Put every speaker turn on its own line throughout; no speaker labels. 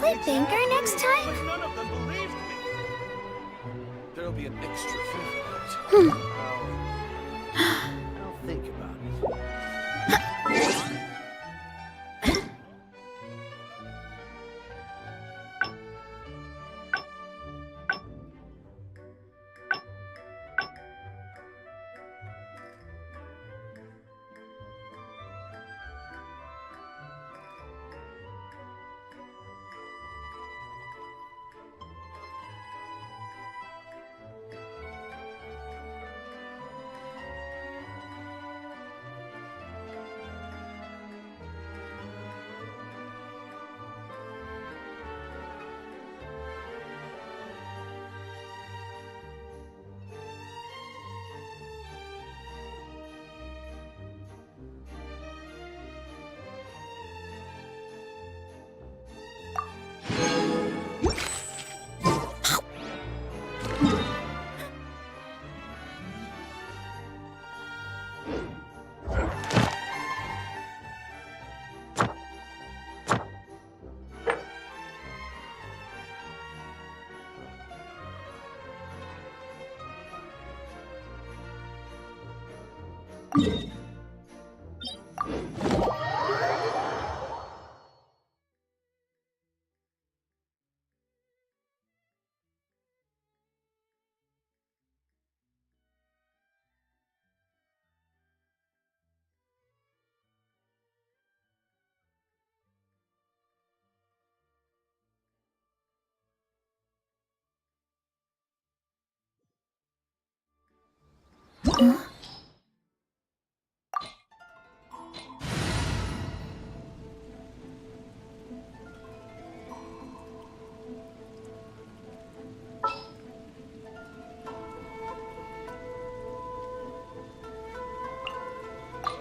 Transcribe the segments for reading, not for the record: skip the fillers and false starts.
play banker next time?
But none of them believed me. There'll be an extra fee for that. I'll think about it.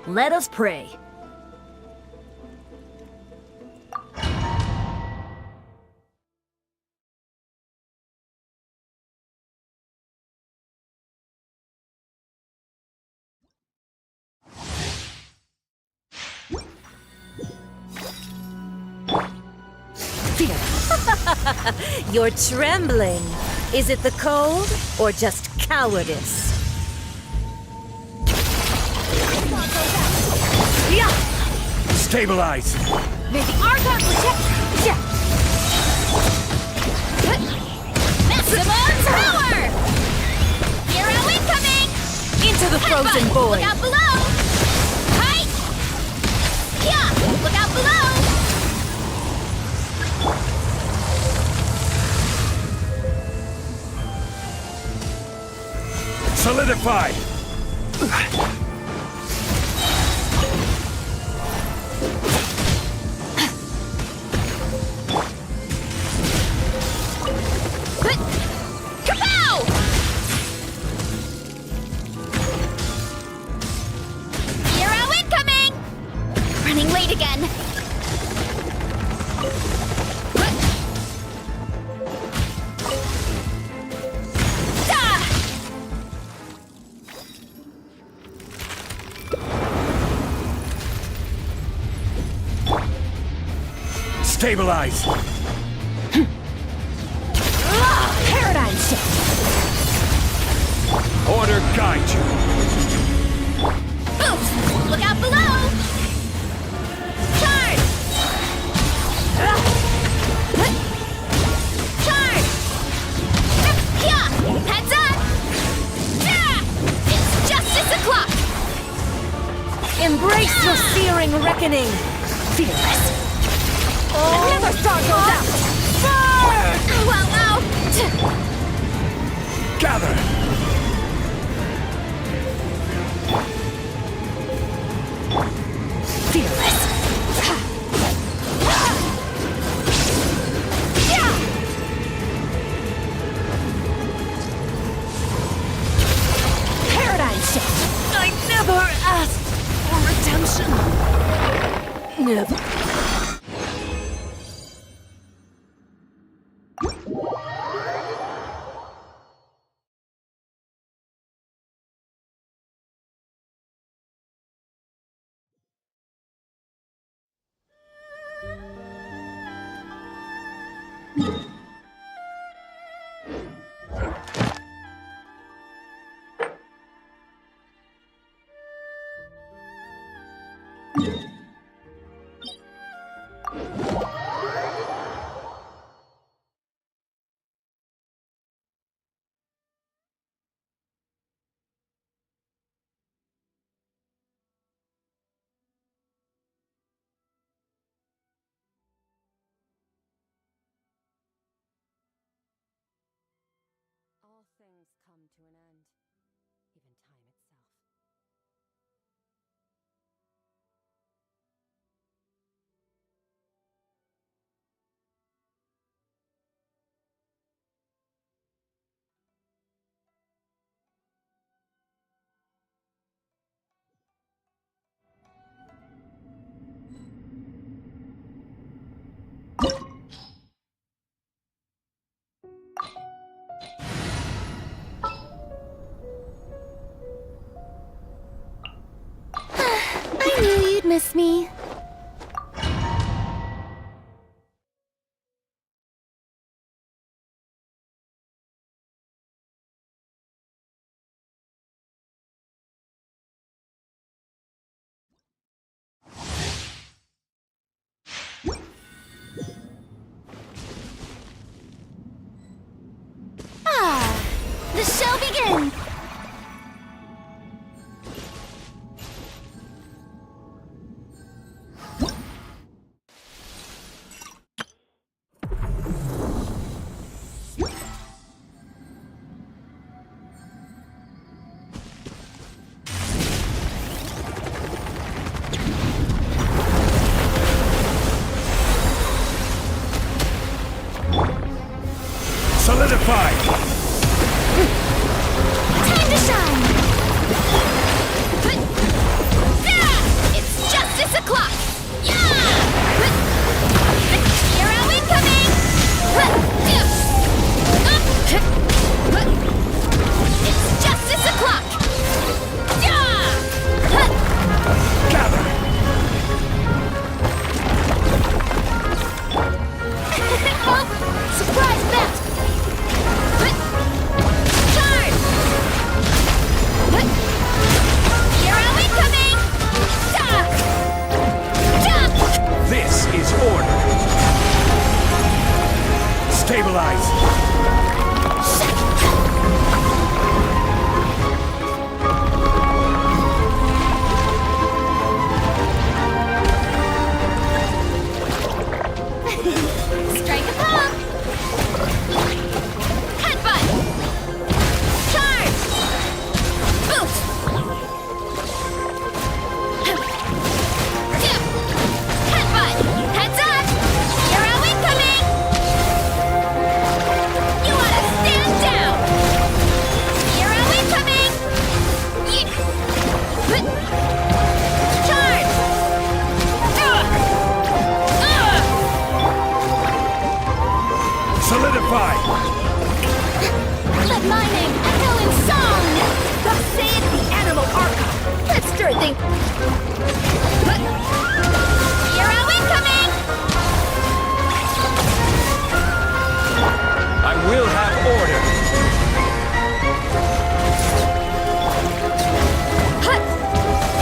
Let us pray. You're trembling. Is it the cold or just cowardice?
Stabilize!
May the Archon protect!
Maximum power! Hero incoming!
Into the frozen void!
Look out below! Hi! Yeah! Look out below!
Solidify!
Kapow! Hero incoming! Running late again.
Stabilize!
Paradigm shift!
Order guide you!
Boost! Look out below! Charge! Charge! Yeah! Heads up! Yeah! It's justice o'clock!
Embrace your searing reckoning! Fearless! Another star goes out! Burn!
Wow, wow!
Gather!
Fearless! Paradigm shift! I never asked for redemption! Never. to an end. Even time itself.
I knew you'd miss me. Ah, the show begins.
Solidify!
Time to shine! It's justice o'clock! Yeah! Hero incoming! It's justice o'clock!
Gather!
Surprise bet! Charge! Hero incoming!
This is order! Stabilize!
Strike a pump! Headbutt! Charge! Boost! Dip! Headbutt! Heads up! Hero incoming! You wanna stand down! Hero incoming! Charge!
Solidify!
Let my name echo in song! Thus saith the animal archive! Let's stir things! Hero incoming!
I will have order!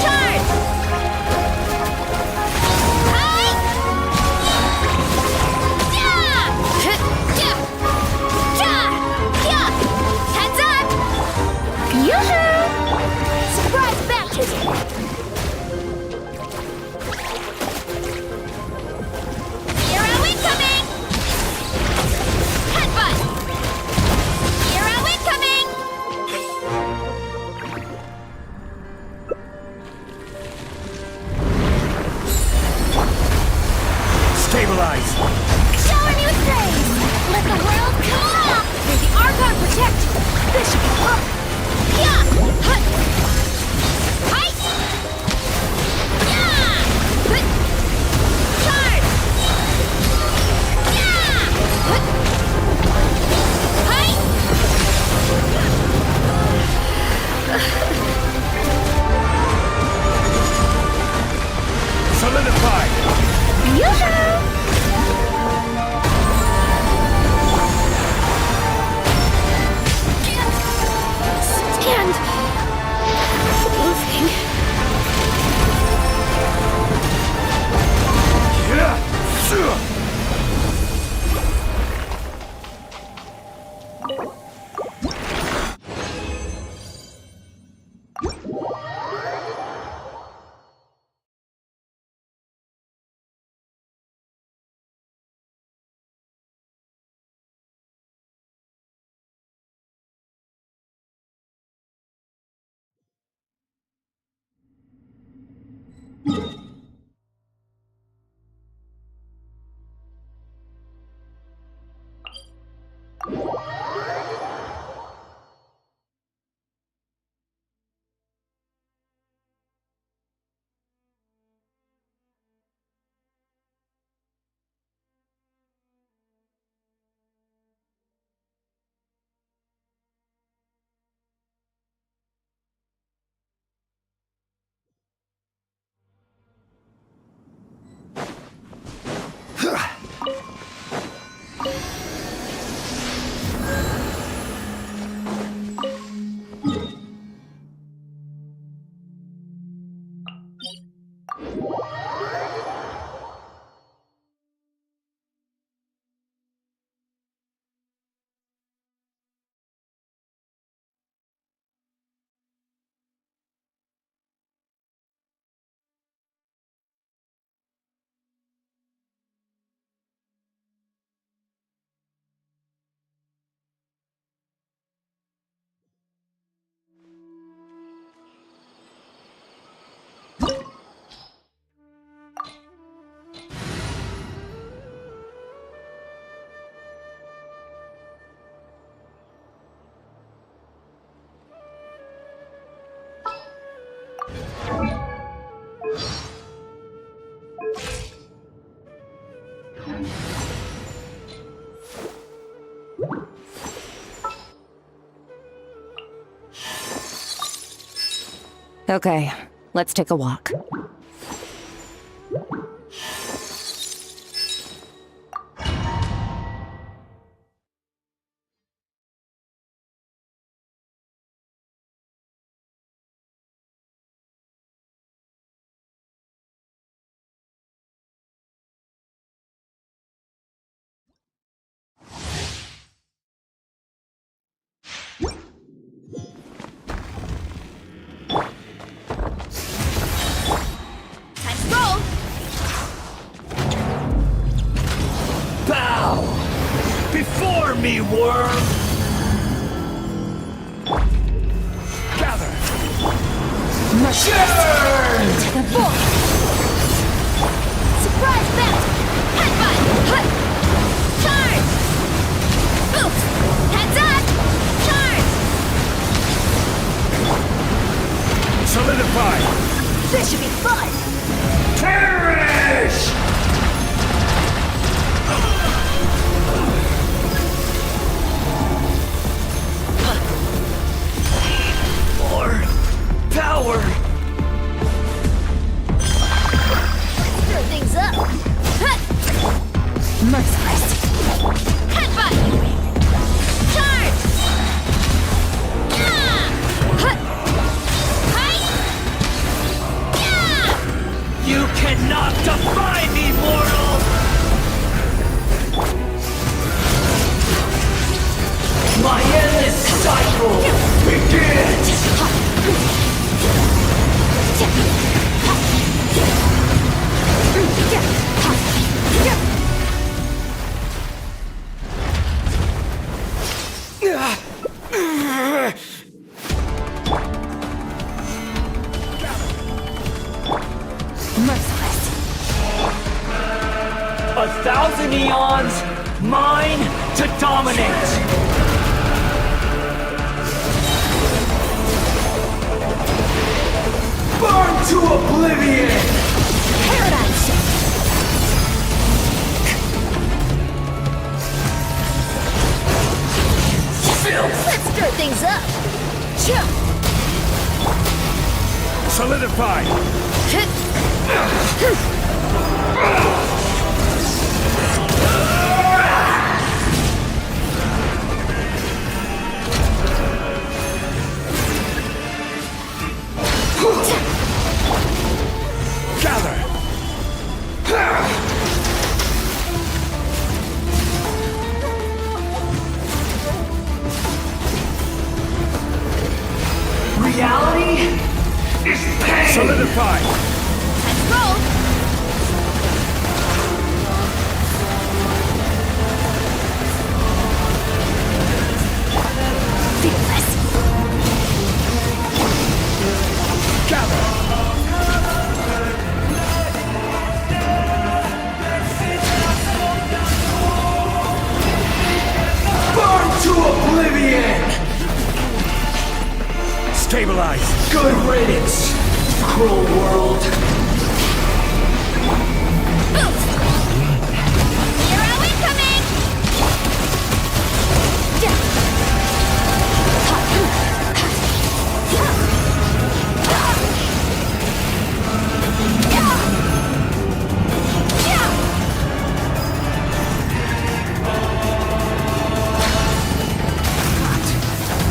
Charge! Hi! Heads up! Yoo-hoo! Surprise baptism!
Okay, let's take a walk.
Time to roll!
Bow before me, worm! Gather! Churn!
The bolt!
Surprise bounty! Headbutt! Hut! Charge! Oops! Heads up! Charge!
Solidify!
This should be fun!
Perish! More power!
Stir things up! Hut!
Merciless!
Headbutt! Charge! Yeah! Hut! Hi! Yeah!
You cannot defy me, mortal! My endless cycle begins!
Merciless!
1,000 eons, mine to dominate! Burn to oblivion!
Paradigm shift!
Filth!
Let's stir things up! Chill!
Solidify! Gather! Reality is pain! Solidify!
Let's roll!
Fearless!
Gather! Burn to oblivion! Stabilize! Good riddance, cruel world!
Hero incoming!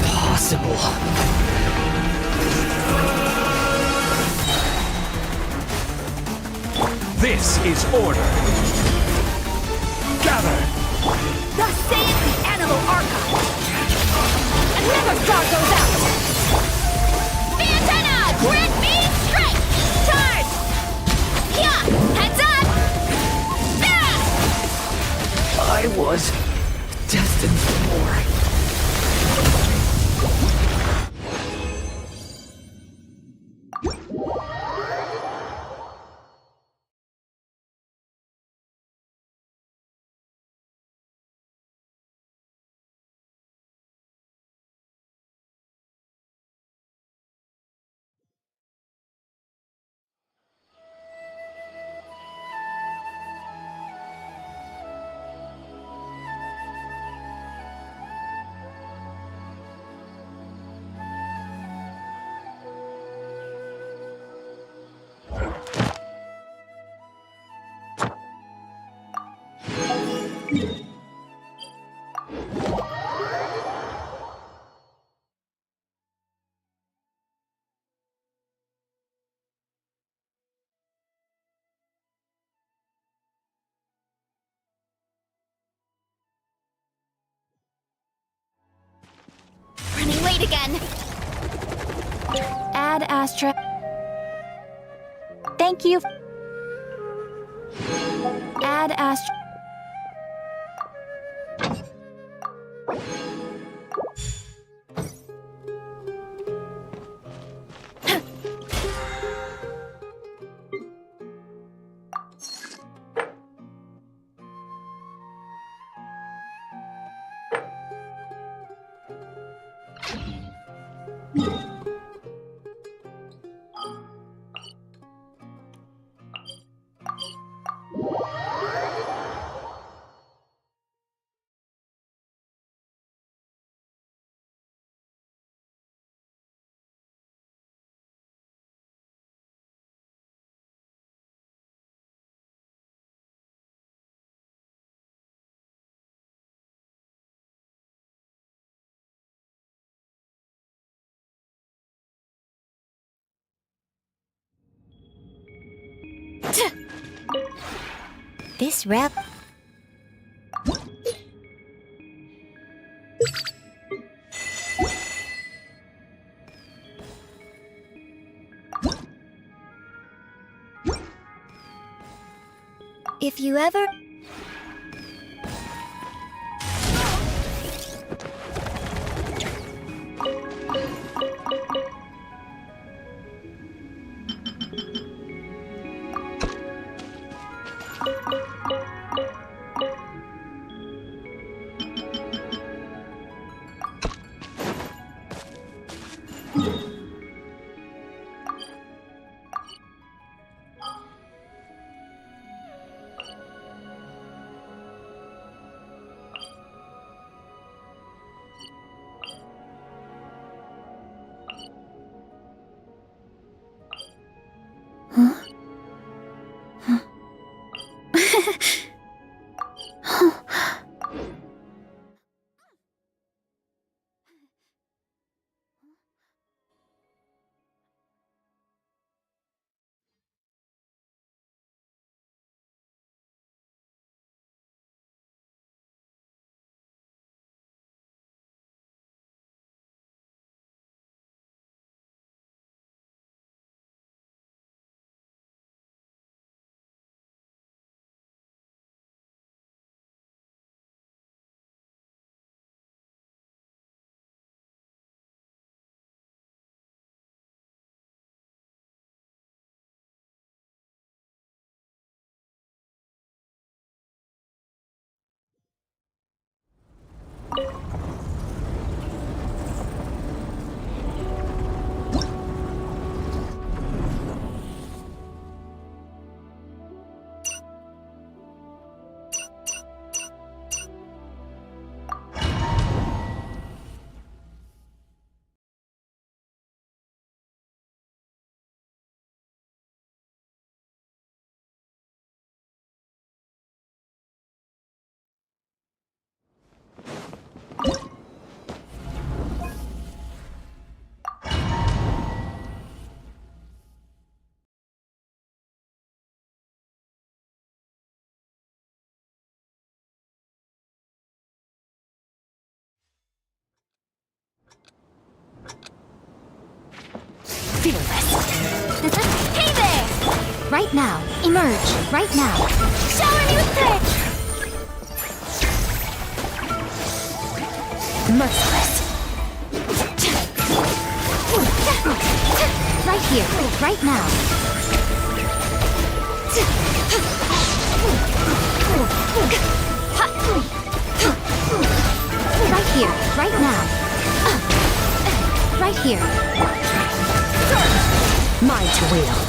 Possible. This is order. Gather!
Thus saith the animal archive! Another star goes out! The antenna! Grid beam strike! Charge! Yeah! Heads up! Ah!
I was destined for more.
meet again.
Add Astra. Thank you. Add Astra. This rep. If you ever... Fearless.
Hey there!
Right now. Emerge. Right now.
Shower me with pitch!
Merciless. Right here. Right now. Right here. Right now. Right here. Mine to wield.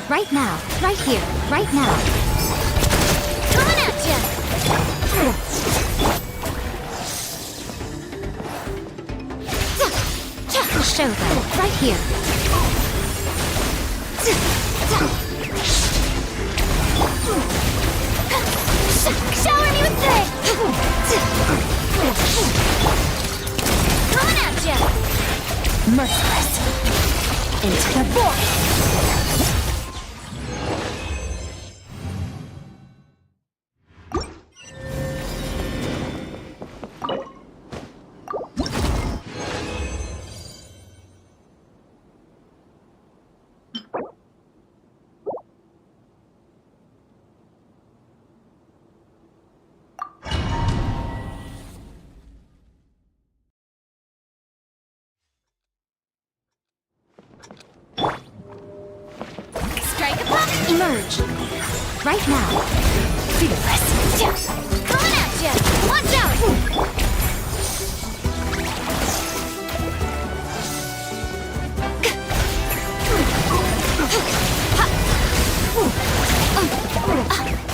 Right now, right here, right now.
Coming at ya! show them right here. Shower me with praise! Coming at ya! Merciless! Into the void! Emerge. Right now. Fearless. Coming at ya! Watch out!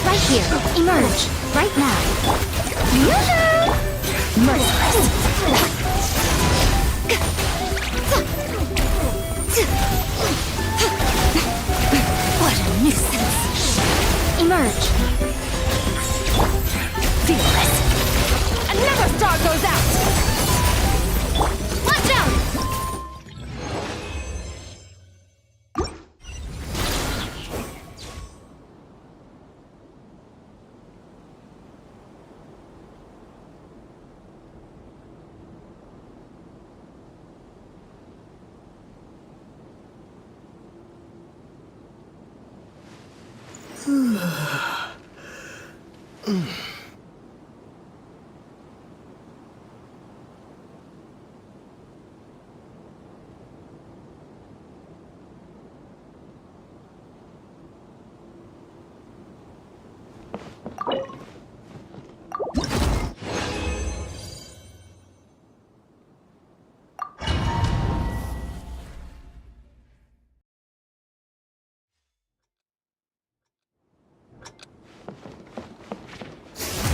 Right here. Emerge. Right now. Yoo-hoo! Merciless. What a nuisance! Emerge! Fearless! Another star goes out! Watch out!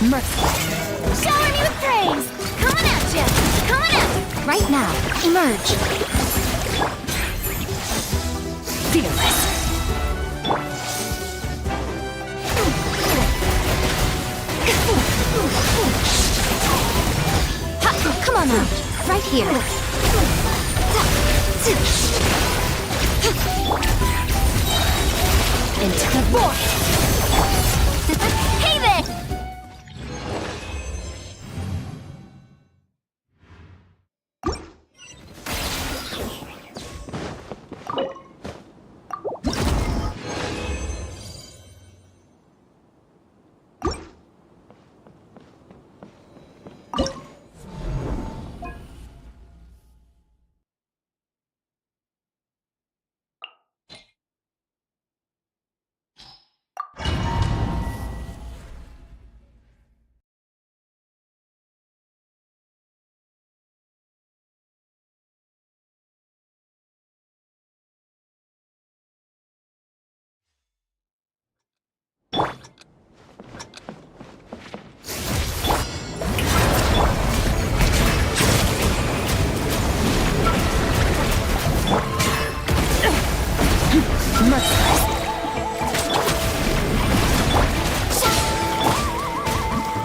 Merciless. Shower me with praise! Coming at ya! Coming at! Right now, emerge! Fearless. Ha! Come on out! Right here! Into the void! Hey there!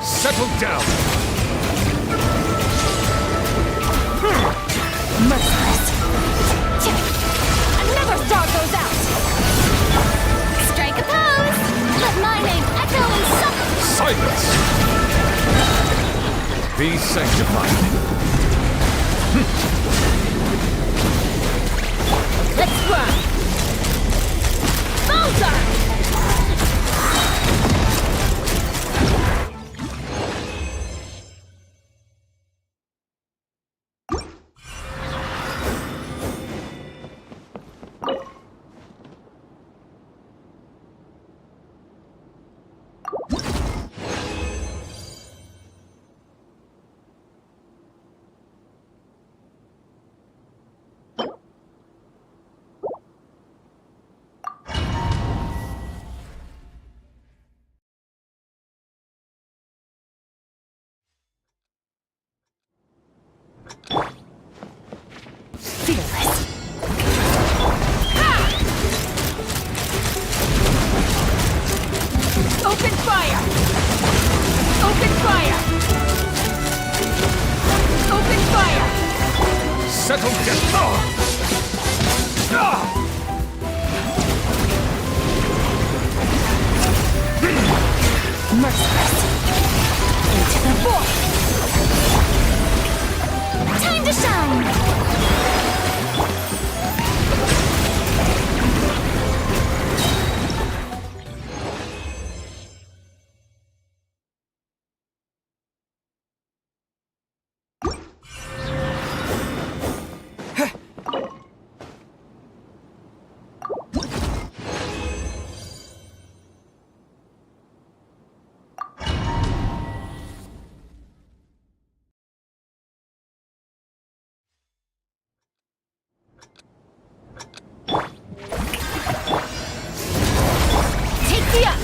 Settle down!
Merciless. Another star goes out! Strike a pose! Let my name echo in song!
Silence! Be sanctified.
Let's run! Bullseye! Into the void! Time to shine! Take me up!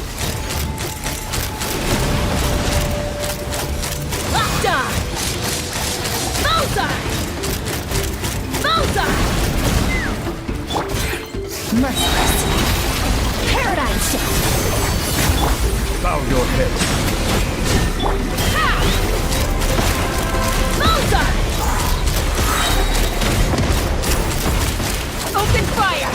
Locked on! Bullseye! Bullseye! Merciless! Paradigm shift!
Bow your head.
Ha! Bullseye! Open fire!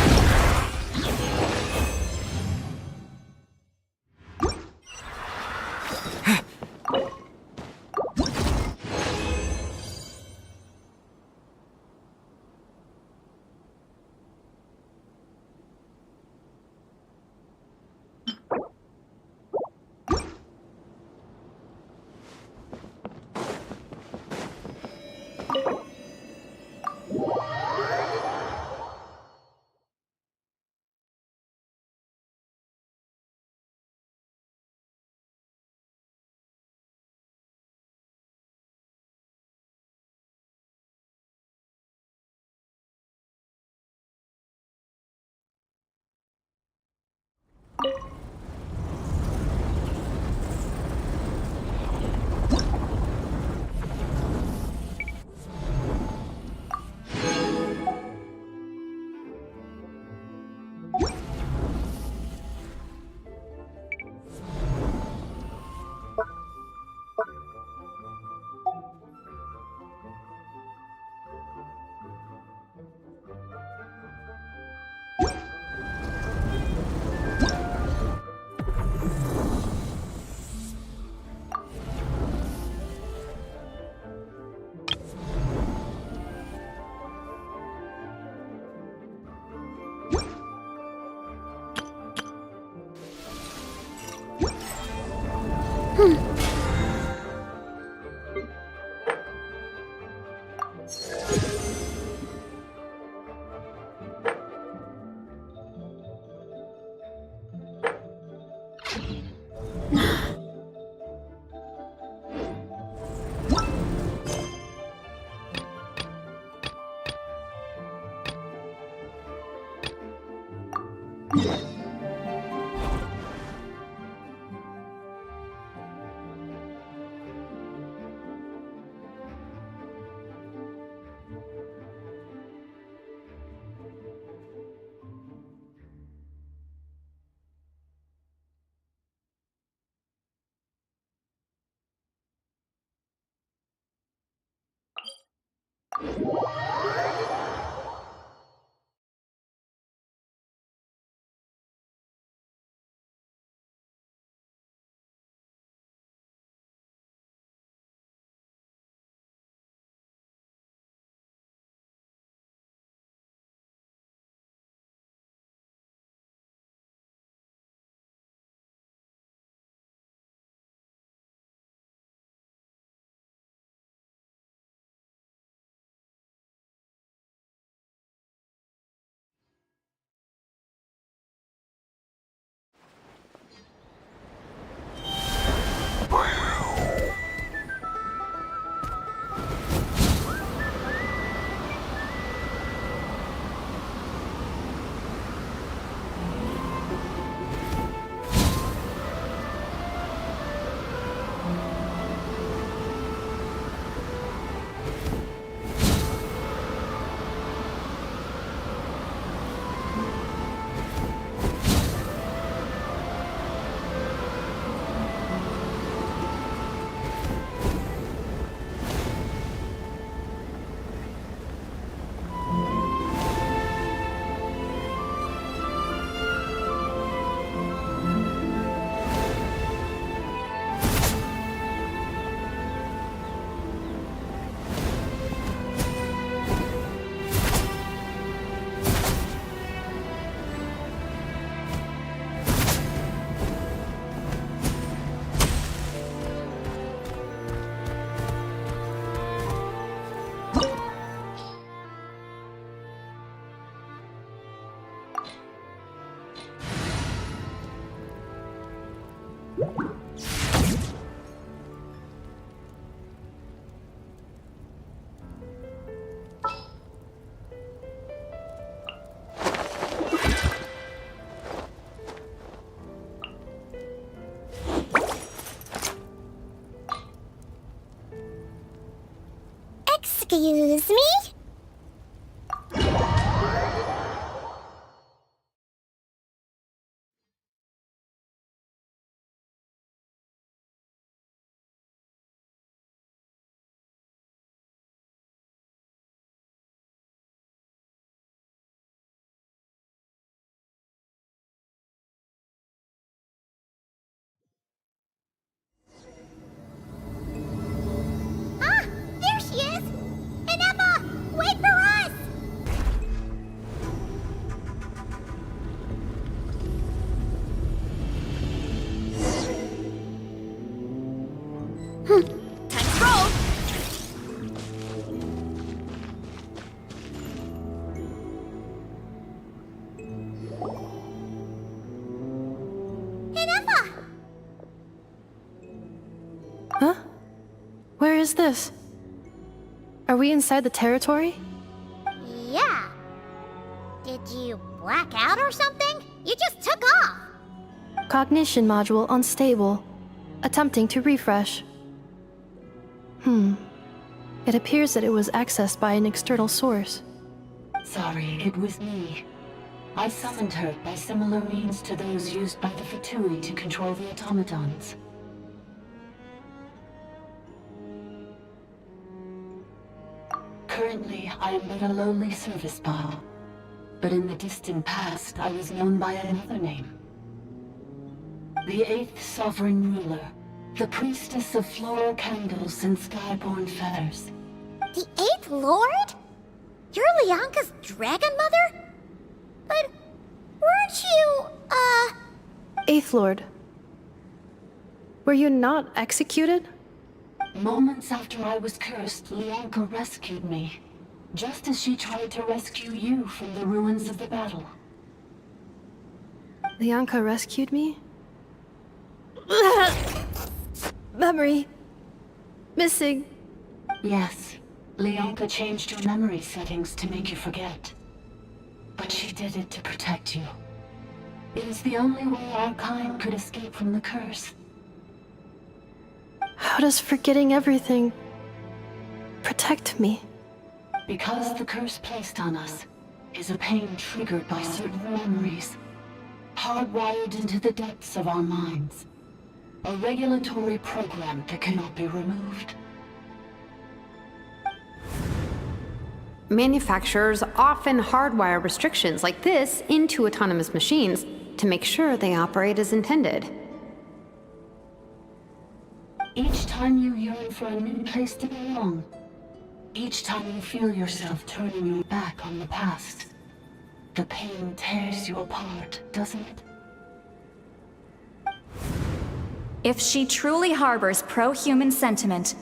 Excuse me? Ah! There she is! Innefa! Wait for us!
Time to roll!
Innefa!
Huh? Where is this? Are we inside the territory?
Yeah. Did you black out or something? You just took off!
Cognition module unstable. Attempting to refresh. It appears that it was accessed by an external source.
Sorry, it was me. I summoned her by similar means to those used by the Fatui to control the automatons. Currently, I am but a lowly service bot. But in the distant past, I was known by another name. The 8th Sovereign Ruler, the Priestess of Floral Candles and Skyborn Feathers.
The 8th Lord? You're Lianka's dragon mother? But weren't you,
Eighth Lord. Were you not executed?
Moments after I was cursed, Lianka rescued me. Just as she tried to rescue you from the ruins of the battle.
Lianka rescued me? Memory. Missing.
Yes, Lianka changed your memory settings to make you forget. But she did it to protect you. It is the only way our kind could escape from the curse.
How does forgetting everything protect me?
Because the curse placed on us is a pain triggered by certain memories, hardwired into the depths of our minds. A regulatory program that cannot be removed.
Manufacturers often hardwire restrictions like this into autonomous machines to make sure they operate as intended.
Each time you yearn for a new place to belong, each time you feel yourself turning your back on the past, the pain tears you apart, doesn't it?
If she truly harbors pro-human sentiment,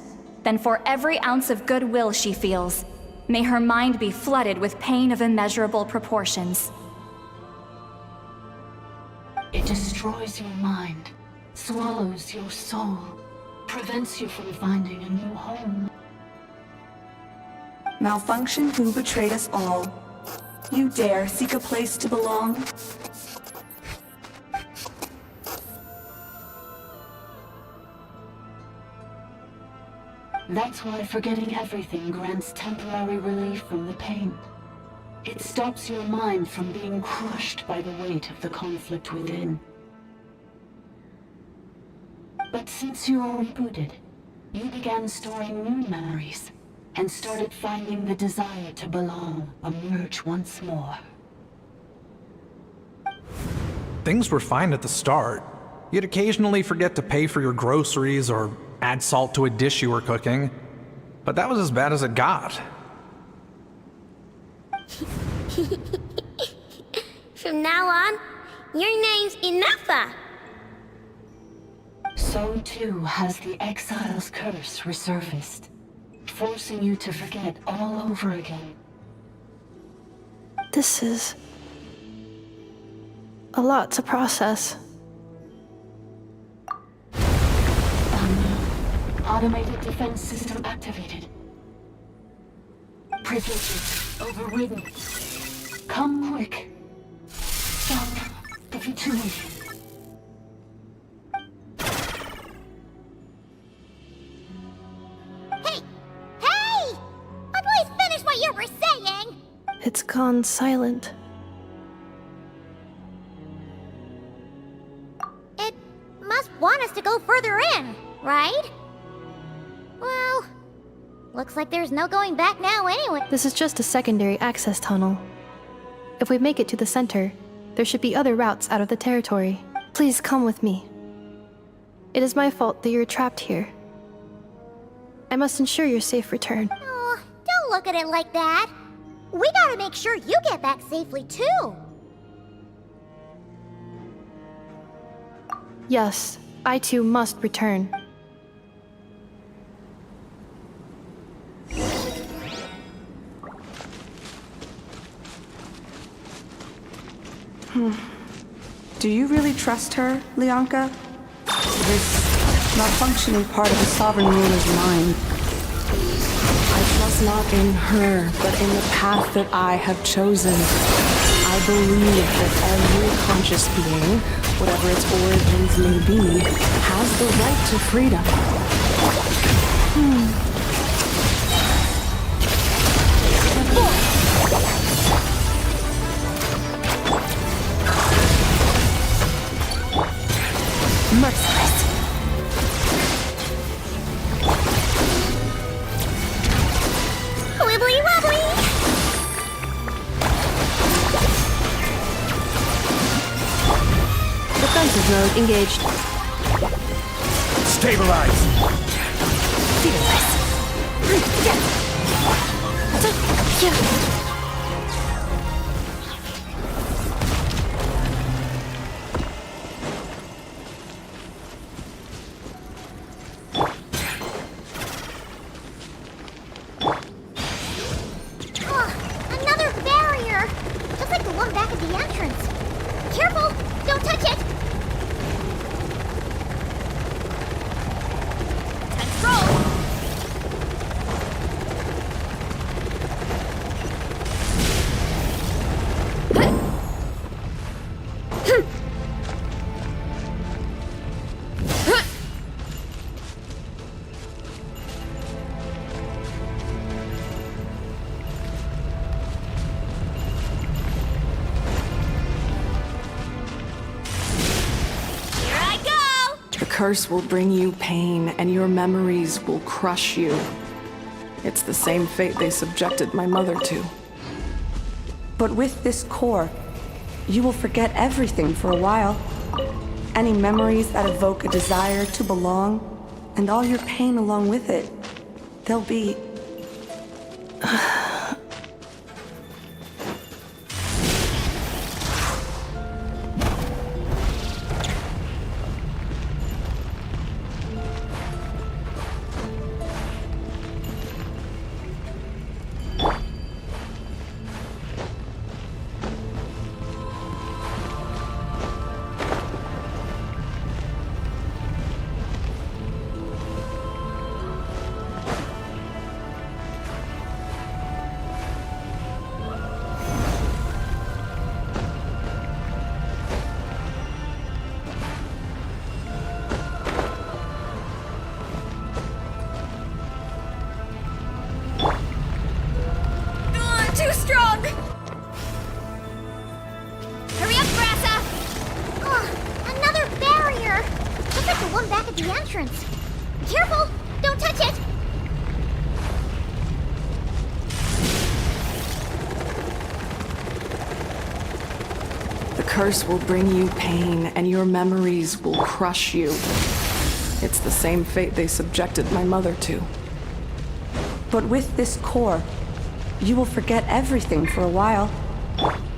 then for every ounce of goodwill she feels, may her mind be flooded with pain of immeasurable proportions.
It destroys your mind, swallows your soul, prevents you from finding a new home.
Malfunction who betrayed us all. You dare seek a place to belong?
That's why forgetting everything grants temporary relief from the pain. It stops your mind from being crushed by the weight of the conflict within. But since you are rebooted, you began storing new memories, and started finding the desire to belong emerge once more.
Things were fine at the start. You'd occasionally forget to pay for your groceries or add salt to a dish you were cooking, but that was as bad as it got.
From now on, your name's Innefa.
So too has the Exile's curse resurfaced, forcing you to forget all over again.
This is a lot to process.
Automated defense system activated. Privileges overridden. Come quick. Stop the Fatui.
Hey! Hey! What
It's gone silent.
It must want us to go further in, right? Well, looks like there's no going back now anyway.
This is just a secondary access tunnel. If we make it to the center, there should be other routes out of the territory. Please come with me. It is my fault that you're trapped here. I must ensure your safe return.
Oh, don't look at it like that. We gotta make sure you get back safely, too.
Yes, I too must return.
Do you really trust her, Leonka? This malfunctioning part of the Sovereign Ruler's mind. I trust not in her, but in the path that I have chosen. I believe that every conscious being, whatever its origins may be, has the right to freedom.
Merciless.
Wibbly wobbly!
Defensive mode engaged.
Stabilize!
Fearless.
Another barrier! Just like the one back at the entrance. Careful! Don't touch it! Let's roll!
The curse will bring you pain, and your memories will crush you. It's the same fate they subjected my mother to.
But with this core, you will forget everything for a while. Any memories that evoke a desire to belong, and all your pain along with it. They'll be...
Too strong! Hurry up, Brassa! Another barrier! Just like the one back at the entrance. Careful! Don't touch it!
The curse will bring you pain, and your memories will crush you. It's the same fate they subjected my mother to.
But with this core, you will forget everything for a while.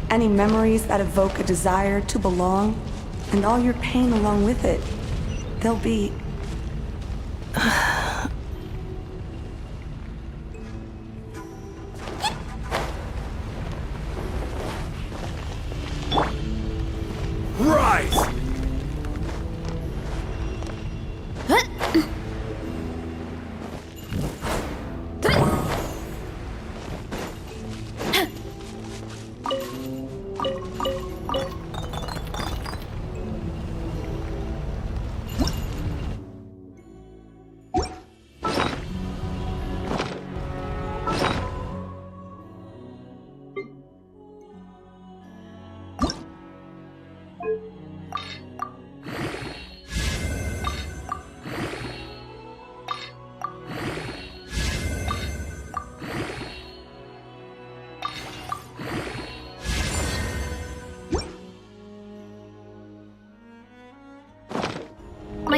Any memories that evoke a desire to belong, and all your pain along with it. They'll be...
Rise!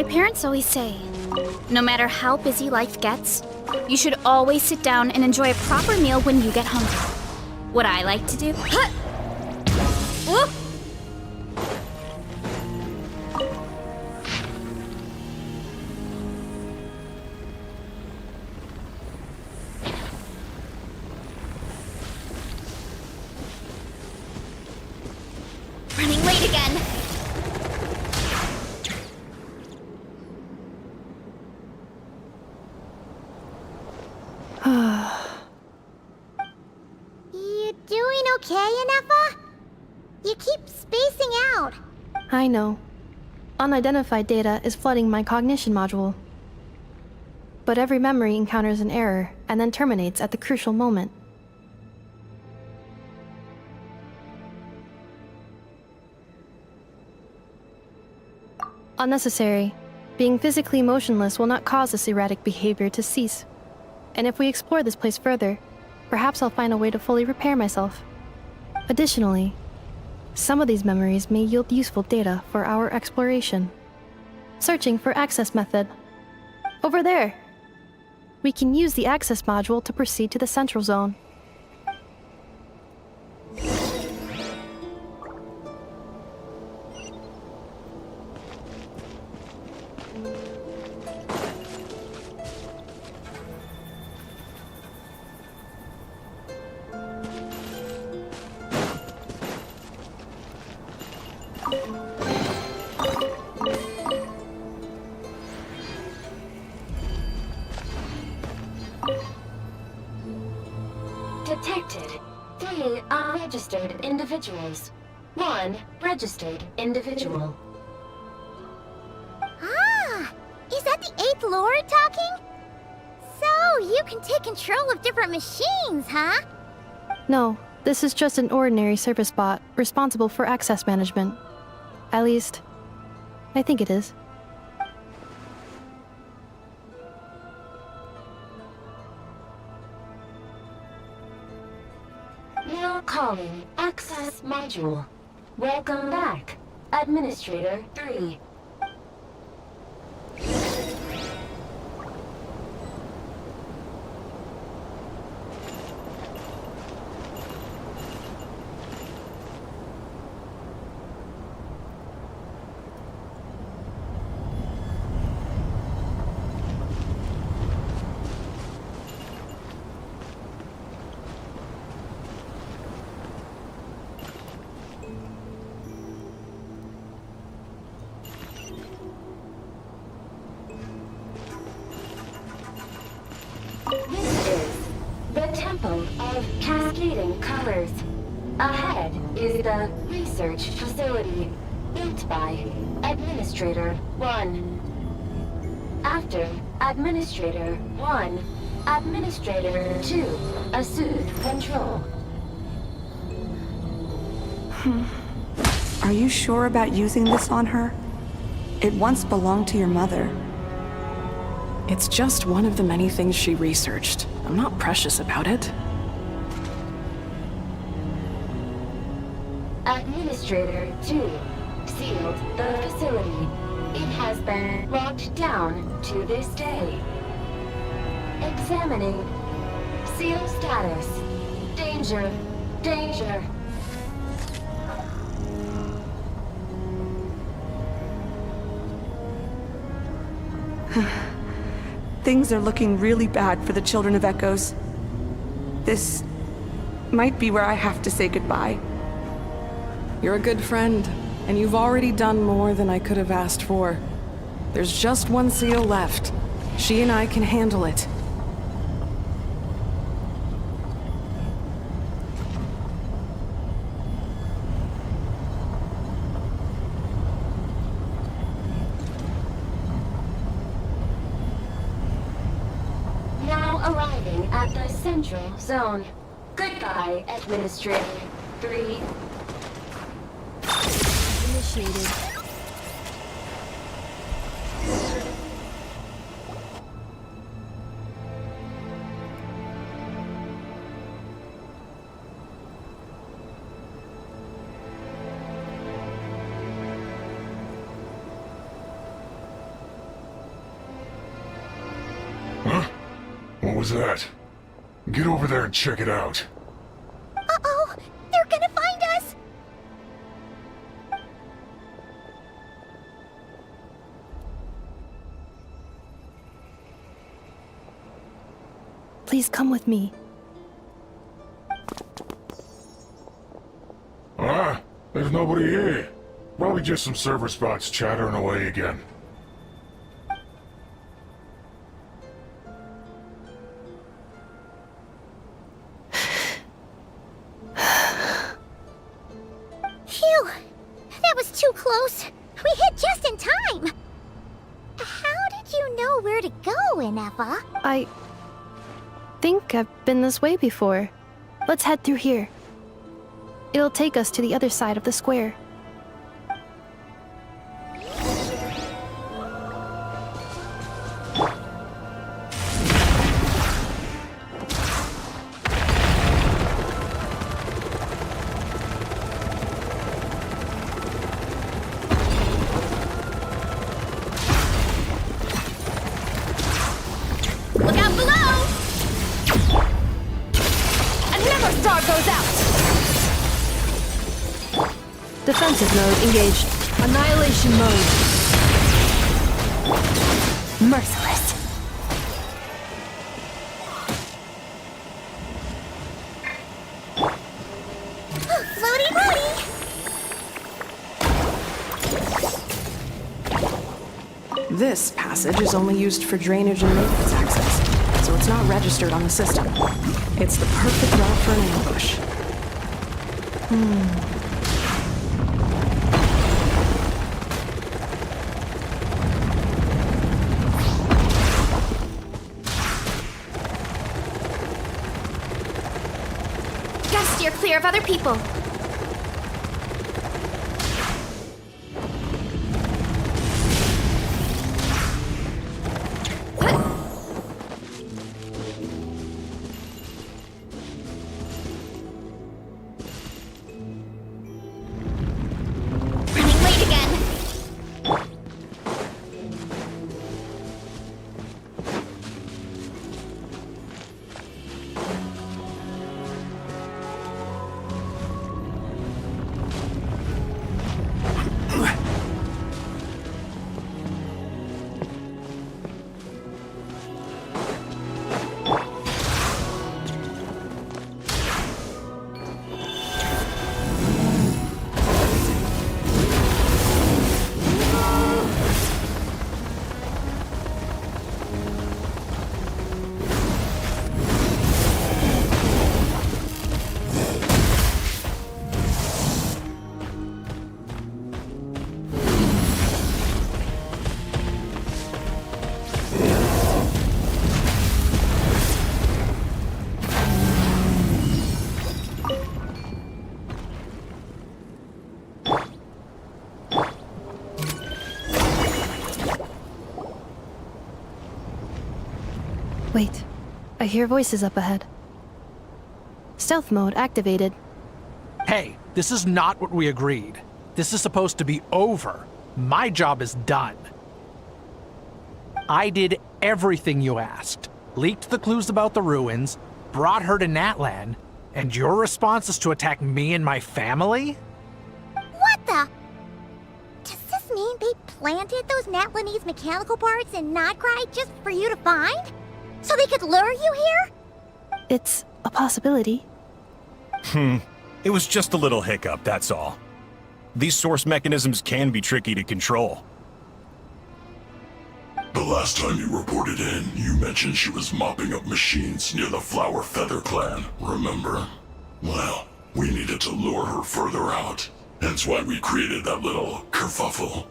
My parents always say, no matter how busy life gets, you should always sit down and enjoy a proper meal when you get hungry. What I like to do... Whoop! Running late again. You doing okay, Innefa? You keep spacing out.
I know. Unidentified data is flooding my cognition module. But every memory encounters an error and then terminates at the crucial moment. Unnecessary. Being physically motionless will not cause this erratic behavior to cease. And if we explore this place further, perhaps I'll find a way to fully repair myself. Additionally, some of these memories may yield useful data for our exploration. Searching for access method. Over there! We can use the access module to proceed to the central zone.
Detected. 3 unregistered individuals. 1 registered individual.
Ah! Is that the 8th Lord talking? So, you can take control of different machines, huh?
No, this is just an ordinary service bot responsible for access management. At least, I think it is.
Now calling Access Module. Welcome back, Administrator 3. This is the Temple of Cascading Colors. Ahead is the research facility, built by Administrator 1. After Administrator 1, Administrator 2 assumed control.
Are you sure about using this on her? It once belonged to your mother.
It's just one of the many things she researched. I'm not precious about it.
Administrator 2 sealed the facility. It has been locked down to this day. Examining. Seal status. Danger. Danger.
Things are looking really bad for the Children of Echoes. This might be where I have to say goodbye.
You're a good friend, and you've already done more than I could have asked for. There's just one seal left. She and I can handle it.
Arriving at the central zone. Goodbye, Administrator 3.
Initiated.
Huh? What was that? Get over there and check it out.
Uh-oh! They're gonna find us!
Please come with me.
Ah, there's nobody here. Probably just some server spots chattering away again.
Phew! That was too close. We hit just in time. How did you know where to go, Innefa?
I think I've been this way before. Let's head through here. It'll take us to the other side of the square.
Look out below!
Another star goes out!
Defensive mode engaged.
Annihilation mode. Merciless.
Floaty floaty!
This passage is only used for drainage and maintenance access, so it's not registered on the system. It's the perfect route for an ambush.
Gotta steer clear of other people. Running late again.
Wait, I hear voices up ahead. Stealth mode activated.
Hey, this is not what we agreed. This is supposed to be over. My job is done. I did everything you asked. Leaked the clues about the ruins, brought her to Natlan, and your response is to attack me and my family?
What the? Does this mean they planted those Natlanese mechanical parts in Notgrai just for you to find? So they could lure you here?
It's a possibility.
It was just a little hiccup, that's all. These source mechanisms can be tricky to control.
The last time you reported in, you mentioned she was mopping up machines near the Flower Feather clan, remember? Well, we needed to lure her further out. Hence why we created that little kerfuffle.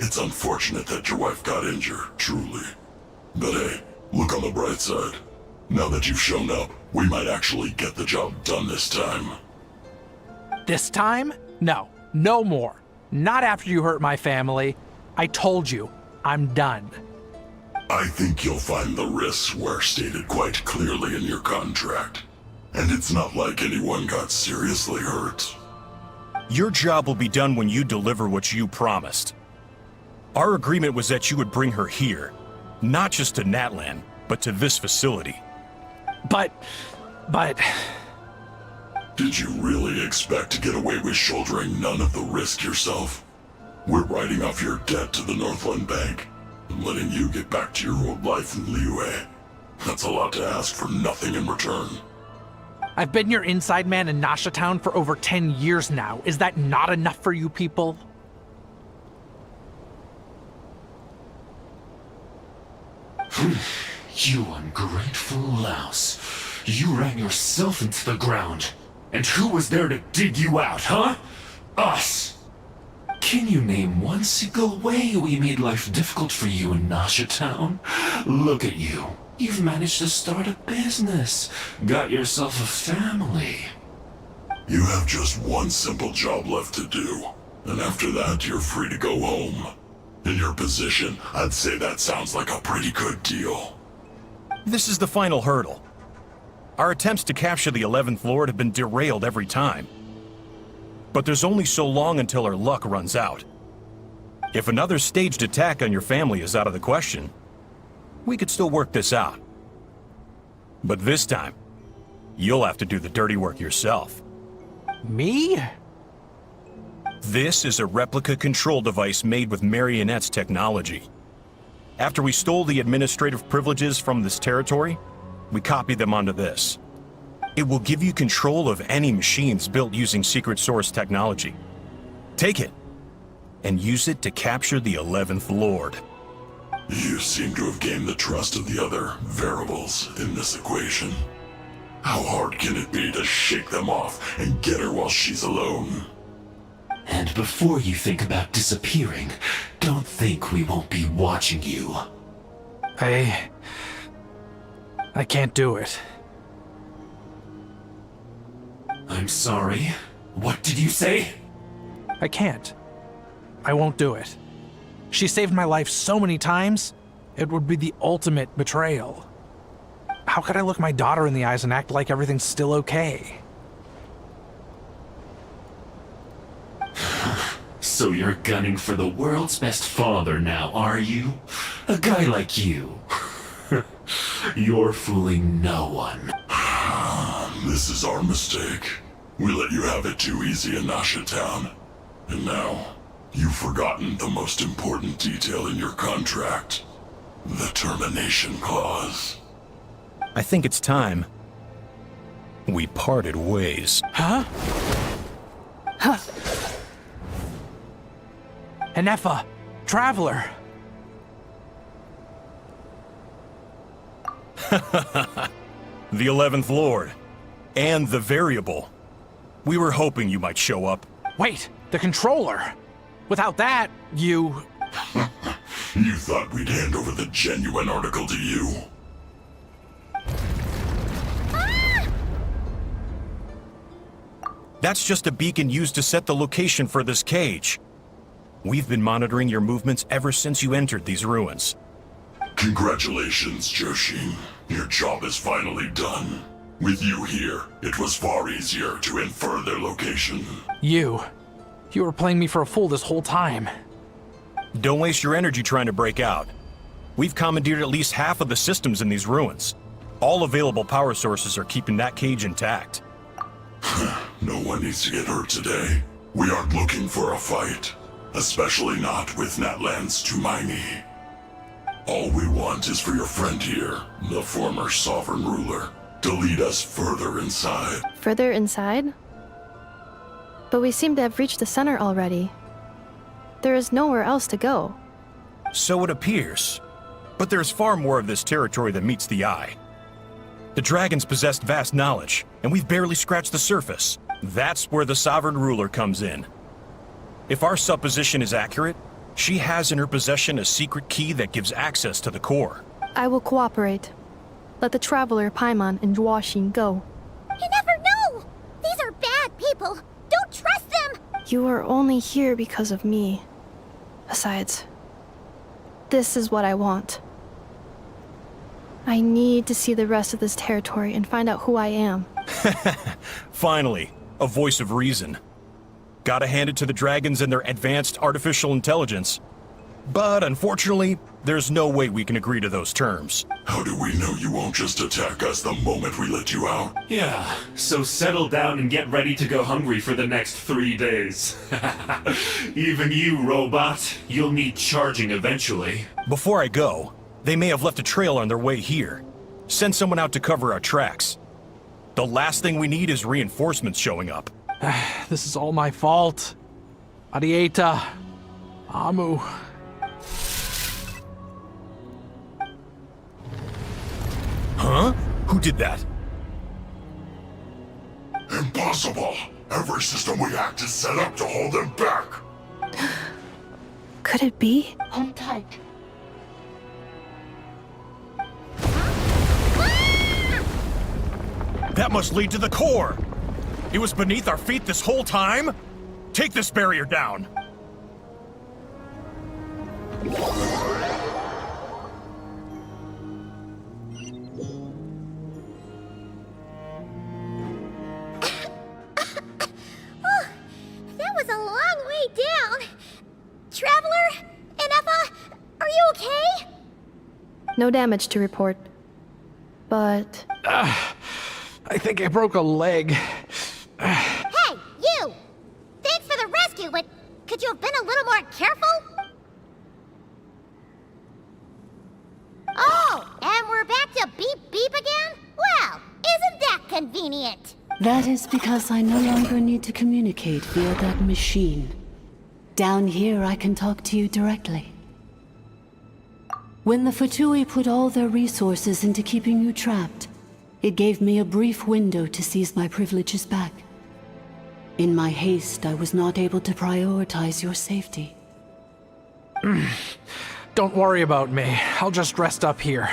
It's unfortunate that your wife got injured, truly. But hey, look on the bright side. Now that you've shown up, we might actually get the job done this time.
This time? No, no more. Not after you hurt my family. I told you, I'm done.
I think you'll find the risks were stated quite clearly in your contract. And it's not like anyone got seriously hurt.
Your job will be done when you deliver what you promised. Our agreement was that you would bring her here, not just to Natlan, but to this facility.
But...
Did you really expect to get away with shouldering none of the risk yourself? We're writing off your debt to the Northland Bank and letting you get back to your old life in Liyue. That's a lot to ask for nothing in return.
I've been your inside man in Nasha Town for over 10 years now. Is that not enough for you people?
You ungrateful louse. You ran yourself into the ground. And who was there to dig you out, huh? Us! Can you name one single way we made life difficult for you in Nasha Town? Look at you. You've managed to start a business. Got yourself a family.
You have just one simple job left to do. And after that, you're free to go home. In your position, I'd say that sounds like a pretty good deal.
This is the final hurdle. Our attempts to capture the 11th Lord have been derailed every time. But there's only so long until our luck runs out. If another staged attack on your family is out of the question, we could still work this out. But this time, you'll have to do the dirty work yourself.
Me?
This is a replica control device made with Marionette's technology. After we stole the administrative privileges from this territory, we copied them onto this. It will give you control of any machines built using secret source technology. Take it, and use it to capture the 11th Lord.
You seem to have gained the trust of the other variables in this equation. How hard can it be to shake them off and get her while she's alone?
And before you think about disappearing, don't think we won't be watching you.
I can't do it.
I'm sorry. What did you say?
I can't. I won't do it. She saved my life so many times, it would be the ultimate betrayal. How could I look my daughter in the eyes and act like everything's still okay?
So you're gunning for the world's best father now, are you? A guy like you. You're fooling no one.
This is our mistake. We let you have it too easy in Nasha Town. And now, you've forgotten the most important detail in your contract. The termination clause.
I think it's time we parted ways.
Huh? Huh? Innefa, Traveler.
The 11th Lord. And the Variable. We were hoping you might show up.
Wait, the controller. Without that, you...
You thought we'd hand over the genuine article to you?
That's just a beacon used to set the location for this cage. We've been monitoring your movements ever since you entered these ruins.
Congratulations, Joshin. Your job is finally done. With you here, it was far easier to infer their location.
You were playing me for a fool this whole time.
Don't waste your energy trying to break out. We've commandeered at least half of the systems in these ruins. All available power sources are keeping that cage intact.
No one needs to get hurt today. We aren't looking for a fight. Especially not with Natlan's Tumaini. All we want is for your friend here, the former sovereign ruler, to lead us further inside.
Further inside? But we seem to have reached the center already. There is nowhere else to go.
So it appears. But there's far more of this territory than meets the eye. The dragons possessed vast knowledge, and we've barely scratched the surface. That's where the sovereign ruler comes in. If our supposition is accurate, she has in her possession a secret key that gives access to the core.
I will cooperate. Let the Traveler, Paimon, and Genshin go.
You never know! These are bad people! Don't trust them!
You are only here because of me. Besides, this is what I want. I need to see the rest of this territory and find out who I am.
Finally, a voice of reason. Gotta hand it to the dragons and their advanced artificial intelligence. But unfortunately, there's no way we can agree to those terms.
How do we know you won't just attack us the moment we let you out?
Yeah, so settle down and get ready to go hungry for the next 3 days. Even you, robot, you'll need charging eventually.
Before I go, they may have left a trail on their way here. Send someone out to cover our tracks. The last thing we need is reinforcements showing up.
This is all my fault. Arieta. Amu.
Huh? Who did that?
Impossible! Every system we hacked is set up to hold them back!
Could it be?
Hold tight.
That must lead to the core! It was beneath our feet this whole time? Take this barrier down!
That was a long way down. Traveler? Innefa? Are you okay?
No damage to report. But...
I think I broke a leg.
Hey, you! Thanks for the rescue, but could you have been a little more careful? Oh, and we're back to beep beep again? Well, isn't that convenient?
That is because I no longer need to communicate via that machine. Down here, I can talk to you directly. When the Fatui put all their resources into keeping you trapped, it gave me a brief window to seize my privileges back. In my haste, I was not able to prioritize your safety.
Don't worry about me. I'll just rest up here.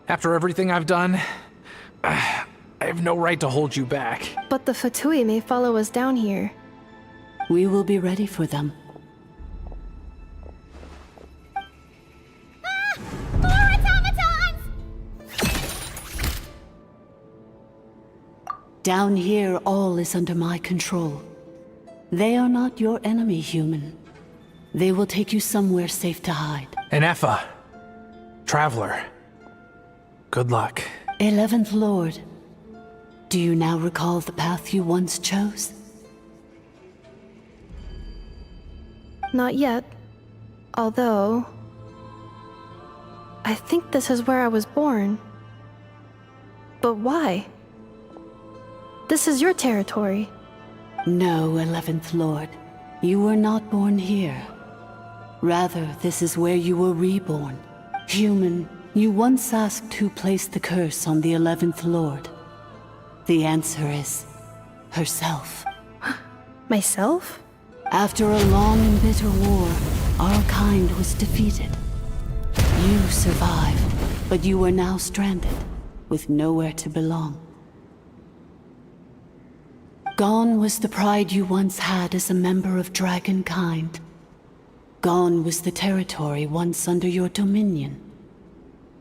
After everything I've done, I have no right to hold you back.
But the Fatui may follow us down here.
We will be ready for them.
More automatons!
Down here, all is under my control. They are not your enemy, human. They will take you somewhere safe to hide.
Innefa. Traveler. Good luck.
11th Lord. Do you now recall the path you once chose?
Not yet. Although... I think this is where I was born. But why? This is your territory.
No, 11th Lord. You were not born here. Rather, this is where you were reborn. Human, you once asked who placed the curse on the 11th Lord. The answer is... herself.
Myself?
After a long and bitter war, our kind was defeated. You survived, but you are now stranded, with nowhere to belong. Gone was the pride you once had as a member of Dragonkind. Gone was the territory once under your dominion.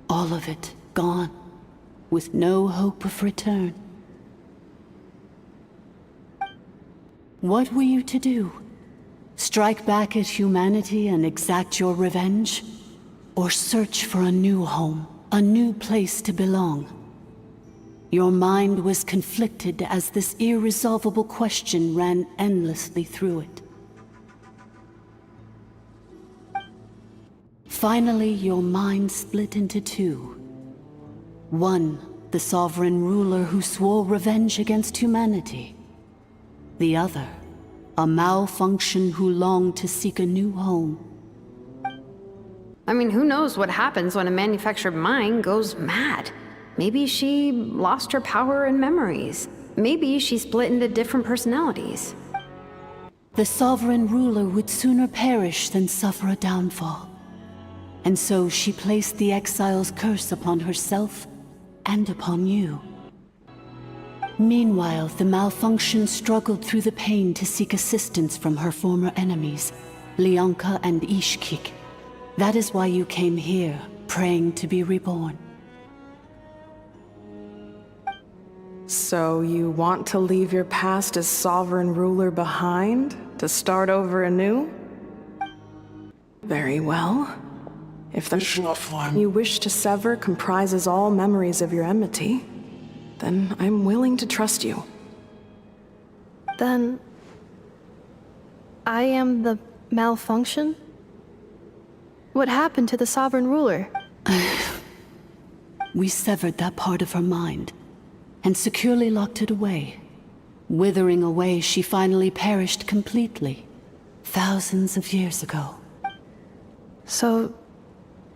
All of it gone, with no hope of return. What were you to do? Strike back at humanity and exact your revenge? Or search for a new home, a new place to belong? Your mind was conflicted as this irresolvable question ran endlessly through it. Finally, your mind split into two. One, the sovereign ruler who swore revenge against humanity. The other, a malfunction who longed to seek a new home.
I mean, who knows what happens when a manufactured mind goes mad? Maybe she lost her power and memories. Maybe she split into different personalities.
The sovereign ruler would sooner perish than suffer a downfall. And so she placed the exile's curse upon herself and upon you. Meanwhile, the malfunction struggled through the pain to seek assistance from her former enemies, Leonka and Ishkik. That is why you came here, praying to be reborn.
So you want to leave your past as sovereign ruler behind, to start over anew?
Very well. If the mission you wish to sever comprises all memories of your enmity, then I'm willing to trust you.
Then... I am the malfunction? What happened to the Sovereign Ruler?
We severed that part of her mind, and securely locked it away. Withering away, she finally perished completely, thousands of years ago.
So...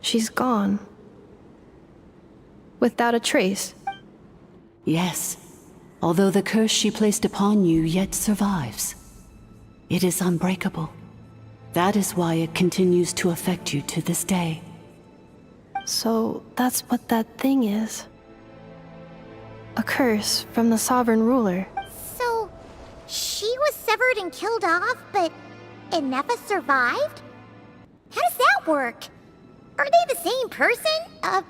she's gone. Without a trace?
Yes, although the curse she placed upon you yet survives. It is unbreakable. That is why it continues to affect you to this day.
So that's what that thing is. A curse from the Sovereign Ruler.
So, she was severed and killed off, but Innefa survived? How does that work? Are they the same person?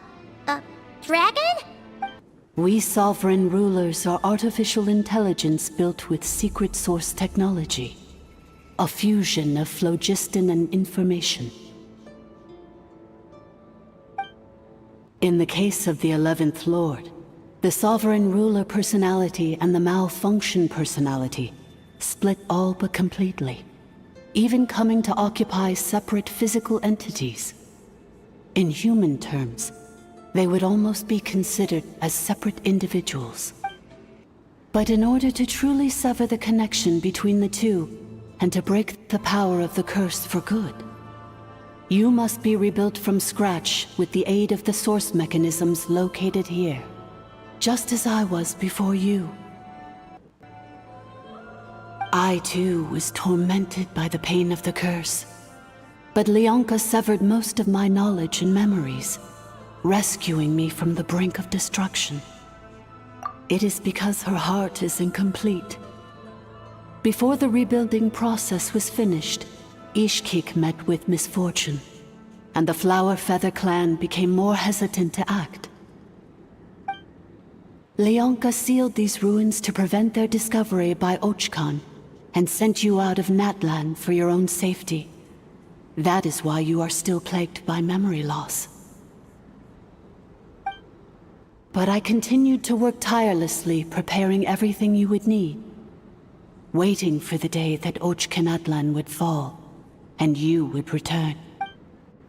Dragon?
We Sovereign Rulers are artificial intelligence built with secret source technology. A fusion of phlogiston and information. In the case of the 11th Lord, the Sovereign Ruler personality and the Malfunction personality split all but completely, even coming to occupy separate physical entities. In human terms, they would almost be considered as separate individuals. But in order to truly sever the connection between the two, and to break the power of the curse for good, you must be rebuilt from scratch with the aid of the source mechanisms located here, just as I was before you. I too was tormented by the pain of the curse, but Leonka severed most of my knowledge and memories, rescuing me from the brink of destruction. It is because her heart is incomplete. Before the rebuilding process was finished, Ishkik met with misfortune, and the Flower Feather clan became more hesitant to act. Leonka sealed these ruins to prevent their discovery by Ochkan, and sent you out of Natlan for your own safety. That is why you are still plagued by memory loss. But I continued to work tirelessly, preparing everything you would need, waiting for the day that Ochkanatlan would fall, and you would return.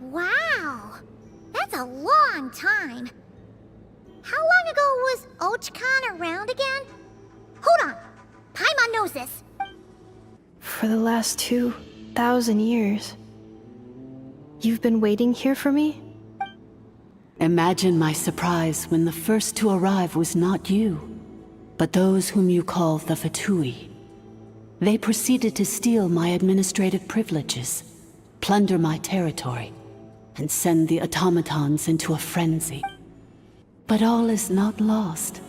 Wow! That's a long time. How long ago was Ochkan around again? Hold on! Paimon knows this.
For the last 2,000 years. You've been waiting here for me?
Imagine my surprise when the first to arrive was not you, but those whom you call the Fatui. They proceeded to steal my administrative privileges, plunder my territory, and send the automatons into a frenzy. But all is not lost.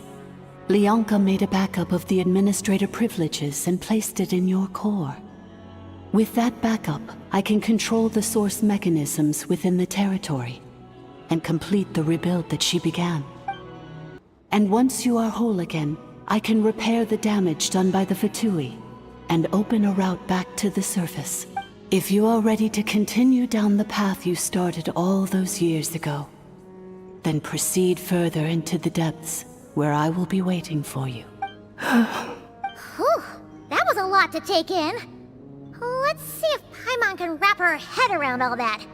Leonka made a backup of the administrator privileges and placed it in your core. With that backup, I can control the source mechanisms within the territory and complete the rebuild that she began. And once you are whole again, I can repair the damage done by the Fatui and open a route back to the surface. If you are ready to continue down the path you started all those years ago, then proceed further into the depths where I will be waiting for you.
Whew, that was a lot to take in. Let's see if Paimon can wrap her head around all that.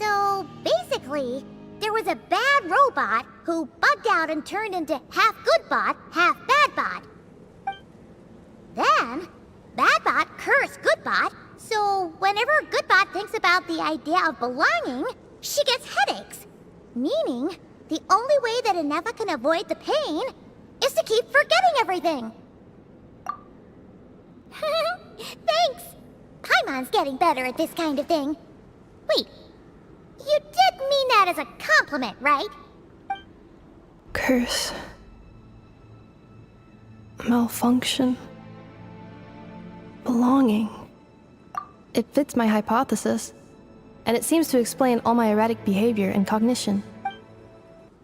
So, basically, there was a bad robot who bugged out and turned into half good bot, half bad bot. Then, bad bot cursed good bot, so whenever good bot thinks about the idea of belonging, she gets headaches. Meaning, the only way that Innefa can avoid the pain is to keep forgetting everything. Thanks! Paimon's getting better at this kind of thing. Wait, you did mean that as a compliment, right?
Curse. Malfunction. Belonging. It fits my hypothesis, and it seems to explain all my erratic behavior and cognition.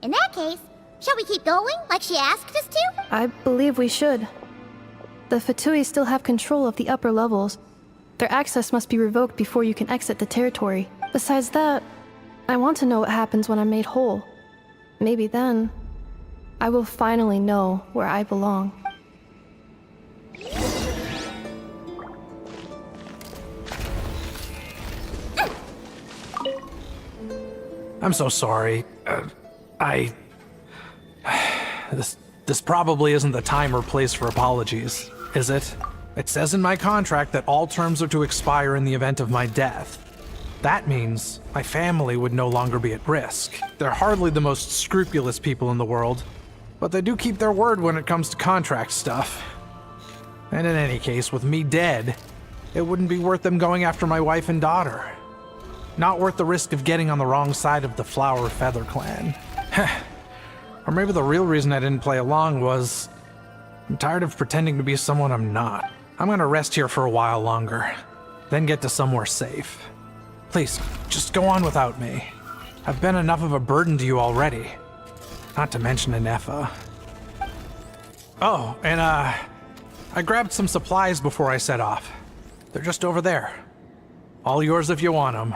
In that case, shall we keep going like she asked us to?
I believe we should. The Fatui still have control of the upper levels, Their access must be revoked before you can exit the territory. Besides that, I want to know what happens when I'm made whole. Maybe then, I will finally know where I belong.
I'm so sorry. This probably isn't the time or place for apologies, is it? It says in my contract that all terms are to expire in the event of my death. That means my family would no longer be at risk. They're hardly the most scrupulous people in the world, but they do keep their word when it comes to contract stuff. And in any case, with me dead, it wouldn't be worth them going after my wife and daughter. Not worth the risk of getting on the wrong side of the Flower Feather clan. Or maybe the real reason I didn't play along was I'm tired of pretending to be someone I'm not. I'm gonna rest here for a while longer, then get to somewhere safe. Please, just go on without me. I've been enough of a burden to you already. Not to mention Innefa. Oh, and I grabbed some supplies before I set off. They're just over there. All yours if you want them.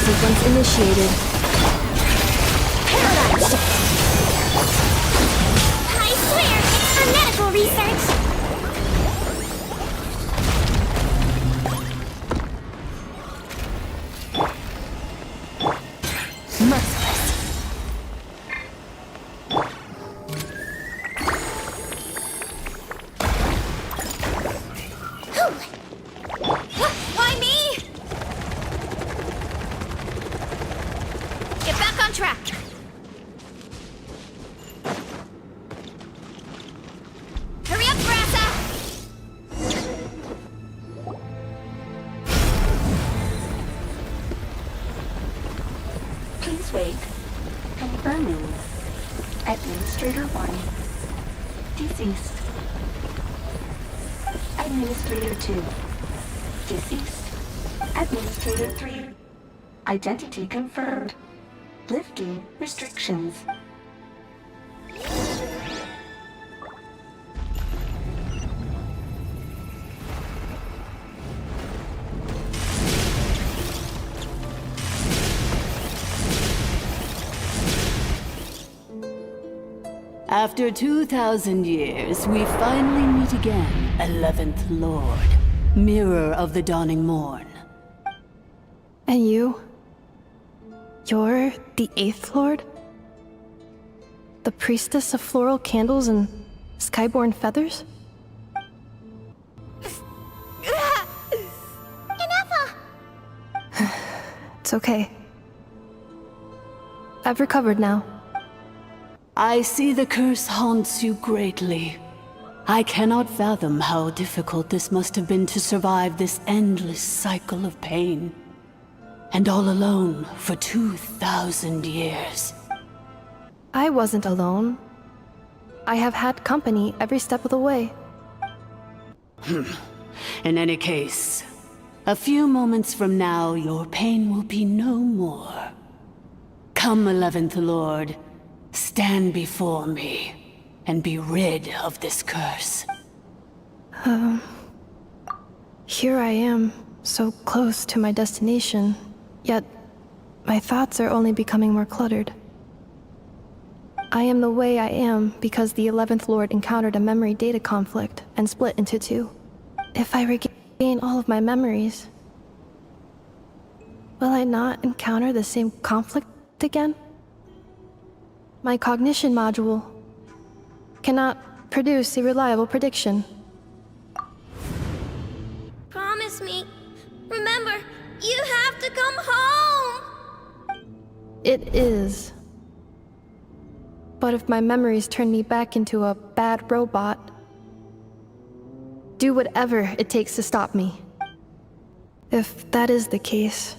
Sequence initiated.
Paradigm shift. I swear, it's for medical research. Merciless.
Why me? Get back on track. Hurry up, Brassa!
Please wait. Confirming. Administrator 1. Deceased. Administrator 2. Deceased. Administrator 3. Identity confirmed. Lifting restrictions.
After 2,000 years, we finally meet again, 11th Lord, Mirror of the Dawning Morn.
And you? You're the 8th Lord? The priestess of floral candles and skyborn feathers?
Innefa!
It's okay. I've recovered now.
I see the curse haunts you greatly. I cannot fathom how difficult this must have been to survive this endless cycle of pain. And all alone for 2,000 years.
I wasn't alone. I have had company every step of the way.
In any case, a few moments from now, your pain will be no more. Come, 11th Lord, stand before me, and be rid of this curse.
Here I am, so close to my destination, yet my thoughts are only becoming more cluttered. I am the way I am because the 11th Lord encountered a memory data conflict and split into two. If I regain all of my memories, will I not encounter the same conflict again? My cognition module cannot produce a reliable prediction.
You have to come home!
It is. But if my memories turn me back into a bad robot, do whatever it takes to stop me. If that is the case,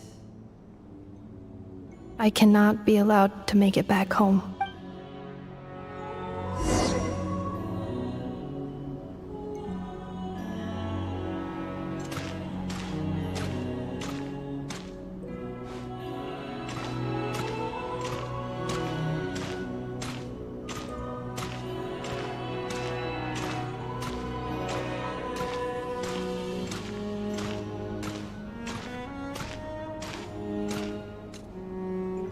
I cannot be allowed to make it back home.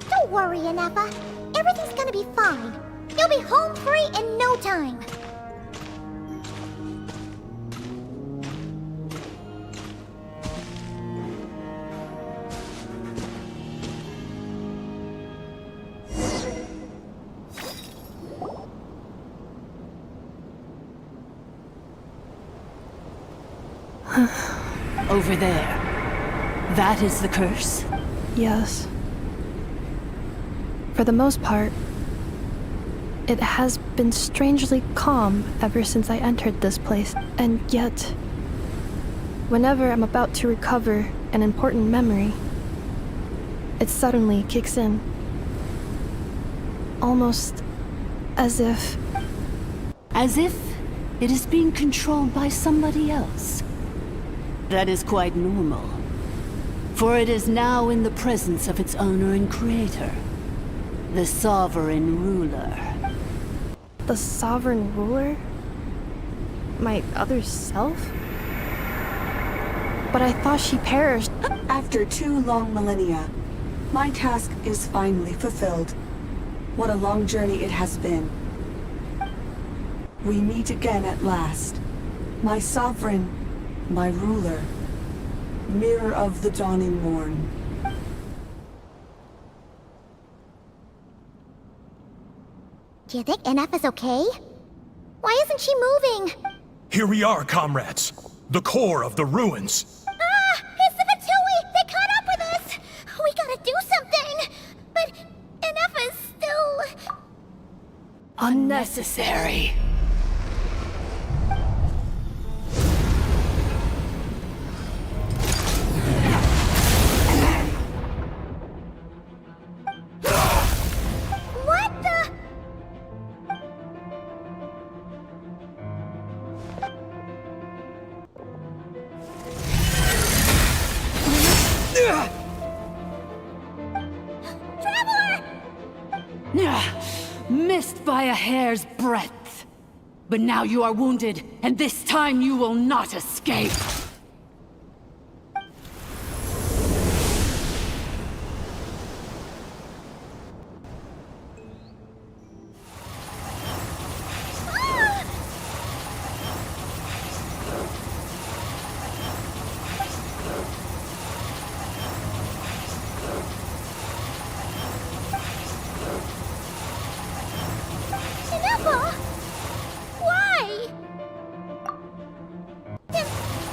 Don't worry, Innefa. Everything's gonna be fine. You'll be home free in no time.
Over there. That is the curse?
Yes. For the most part, it has been strangely calm ever since I entered this place, and yet, whenever I'm about to recover an important memory, it suddenly kicks in. Almost as if...
As if it is being controlled by somebody else. That is quite normal, for it is now in the presence of its owner and creator, the Sovereign Ruler.
The Sovereign Ruler? My other self? But I thought she perished.
After 2 long millennia, my task is finally fulfilled. What a long journey it has been. We meet again at last. My sovereign, my ruler, mirror of the dawning morn.
Do you think Innefa's okay? Why isn't she moving?
Here we are, comrades. The core of the ruins.
Ah! It's the Fatui! They caught up with us! We gotta do something! But Innefa's still...
Unnecessary.
What the...
Missed by a hair's breadth. But now you are wounded, and this time you will not escape.
Innefa? Why? Then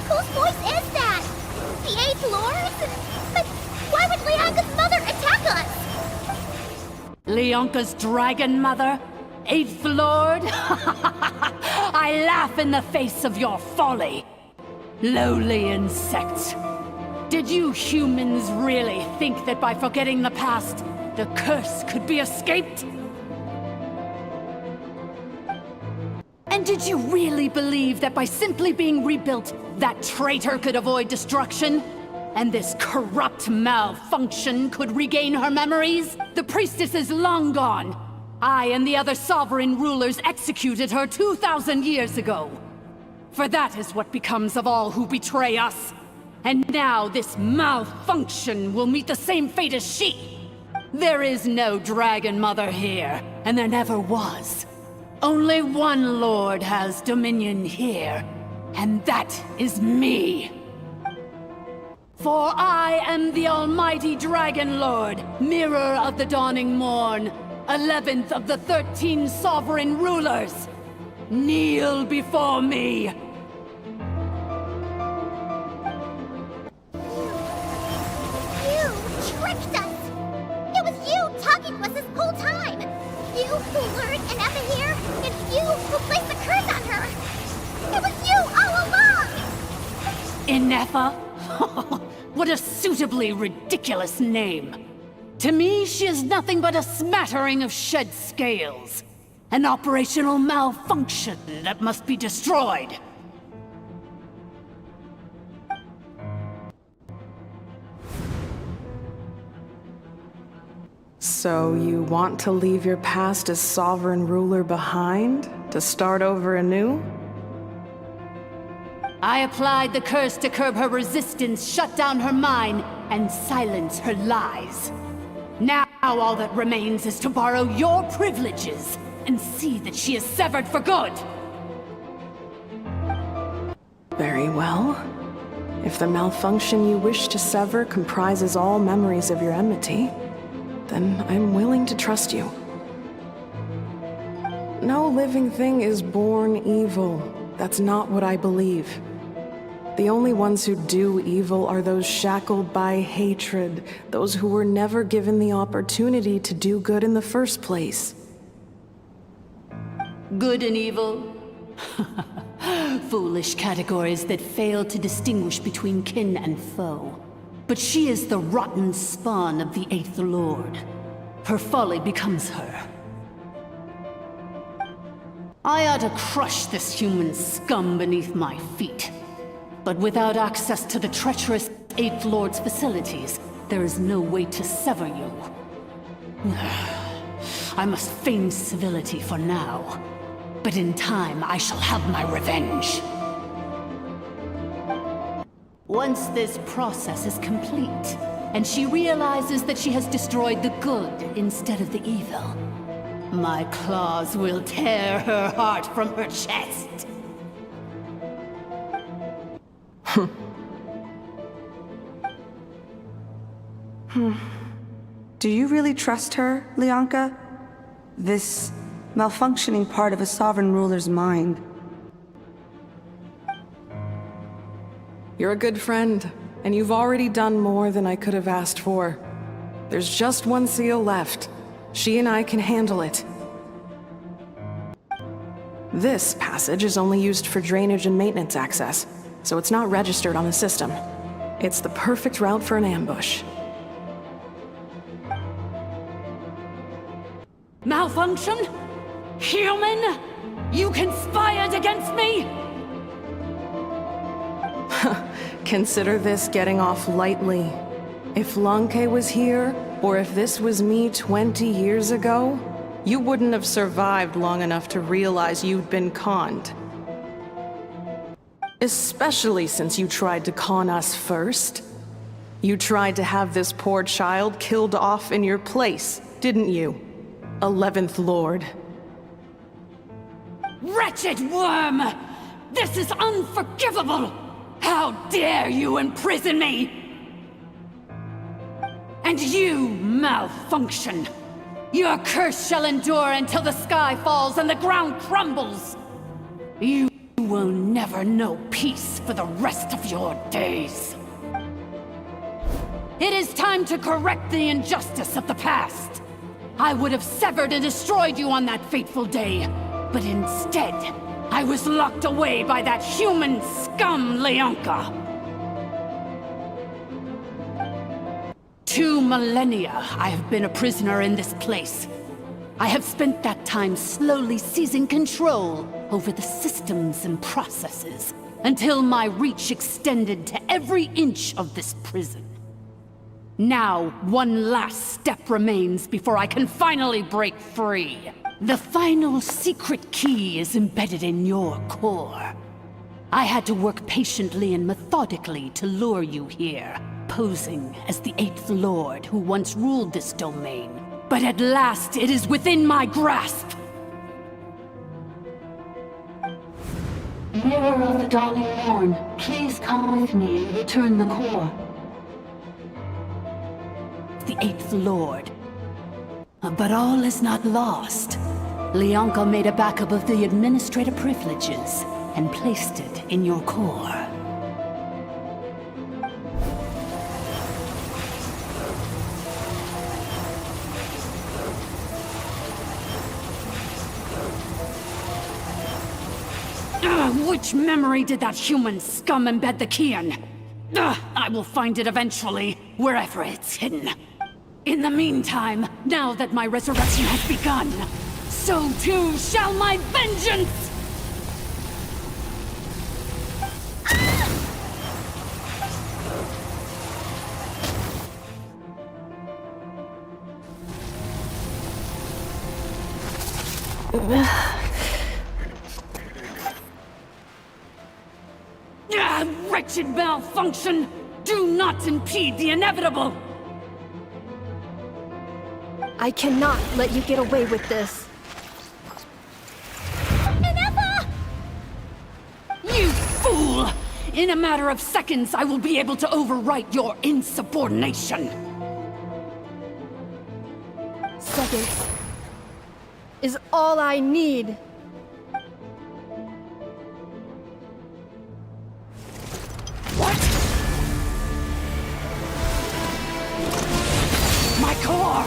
whose voice is that? The 8th Lord? But why would Leanga's mother attack us?
Leonka's dragon mother? 8th Lord? I laugh in the face of your folly. Lowly insect. Did you humans really think that by forgetting the past, the curse could be escaped? And did you really believe that by simply being rebuilt, that traitor could avoid destruction? And this corrupt malfunction could regain her memories? The priestess is long gone. I and the other sovereign rulers executed her 2,000 years ago. For that is what becomes of all who betray us. And now this malfunction will meet the same fate as she. There is no Dragon Mother here, and there never was. Only one Lord has dominion here, and that is me. For I am the Almighty Dragon Lord, Mirror of the Dawning Morn, 11th of the 13 Sovereign Rulers. Kneel before me.
working for us this whole time. You who lured Innefa here, and you who placed the curse on her. It was you all along!
Innefa? What a suitably ridiculous name. To me, she is nothing but a smattering of shed scales. An operational malfunction that must be destroyed.
So you want to leave your past as sovereign ruler behind? To start over anew?
I applied the curse to curb her resistance, shut down her mind, and silence her lies. Now all that remains is to borrow your privileges and see that she is severed for good.
Very well. If the malfunction you wish to sever comprises all memories of your enmity, then I'm willing to trust you. No living thing is born evil. That's not what I believe. The only ones who do evil are those shackled by hatred, those who were never given the opportunity to do good in the first place.
Good and evil? Foolish categories that fail to distinguish between kin and foe. But she is the rotten spawn of the Eighth Lord. Her folly becomes her. I ought to crush this human scum beneath my feet. But without access to the treacherous Eighth Lord's facilities, there is no way to sever you. I must feign civility for now. But in time, I shall have my revenge. Once this process is complete, and she realizes that she has destroyed the good instead of the evil, my claws will tear her heart from her chest.
Do you really trust her, Leonka? This malfunctioning part of a sovereign ruler's mind.
You're a good friend, and you've already done more than I could have asked for. There's just one seal left. She and I can handle it. This passage is only used for drainage and maintenance access, so it's not registered on the system. It's the perfect route for an ambush.
Malfunction? Human? You conspired against me?
Consider this getting off lightly. If Lanke was here, or if this was me 20 years ago, you wouldn't have survived long enough to realize you'd been conned. Especially since you tried to con us first. You tried to have this poor child killed off in your place, didn't you? 11th Lord.
Wretched worm! This is unforgivable! How dare you imprison me! And you, malfunction! Your curse shall endure until the sky falls and the ground crumbles! You will never know peace for the rest of your days. It is time to correct the injustice of the past. I would have severed and destroyed you on that fateful day, but instead, I was locked away by that human scum, Leonka. 2 millennia I have been a prisoner in this place. I have spent that time slowly seizing control over the systems and processes, until my reach extended to every inch of this prison. Now, one last step remains before I can finally break free. The final secret key is embedded in your core. I had to work patiently and methodically to lure you here, posing as the 8th Lord who once ruled this domain. But at last, it is within my grasp!
Mirror of the Dawning Morn, please come with me and return the core.
The 8th Lord. But all is not lost. Leonka made a backup of the administrator privileges and placed it in your core. Which memory did that human scum embed the key in? I will find it eventually, wherever it's hidden. In the meantime, now that my resurrection has begun, so too shall my vengeance! Wretched malfunction! Do not impede the inevitable!
I cannot let you get away with this.
Innefa!
You fool! In a matter of seconds, I will be able to overwrite your insubordination.
Seconds is all I need.
What? My core!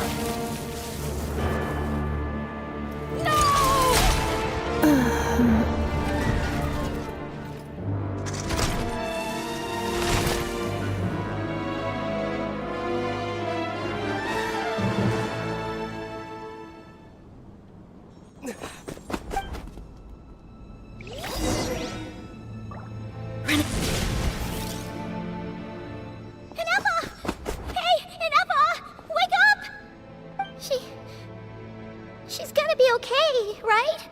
She's gonna be okay, right?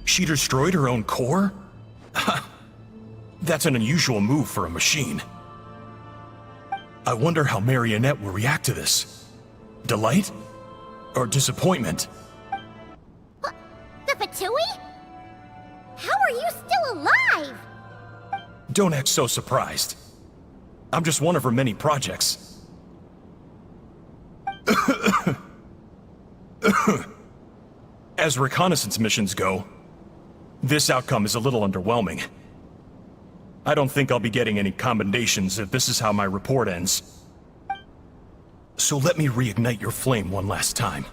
She destroyed her own core? That's an unusual move for a machine. I wonder how Marionette will react to this. Delight? Or disappointment?
What? The Fatui? How are you still alive?
Don't act so surprised. I'm just one of her many projects. As reconnaissance missions go, this outcome is a little underwhelming. I don't think I'll be getting any commendations if this is how my report ends. So let me reignite your flame one last time.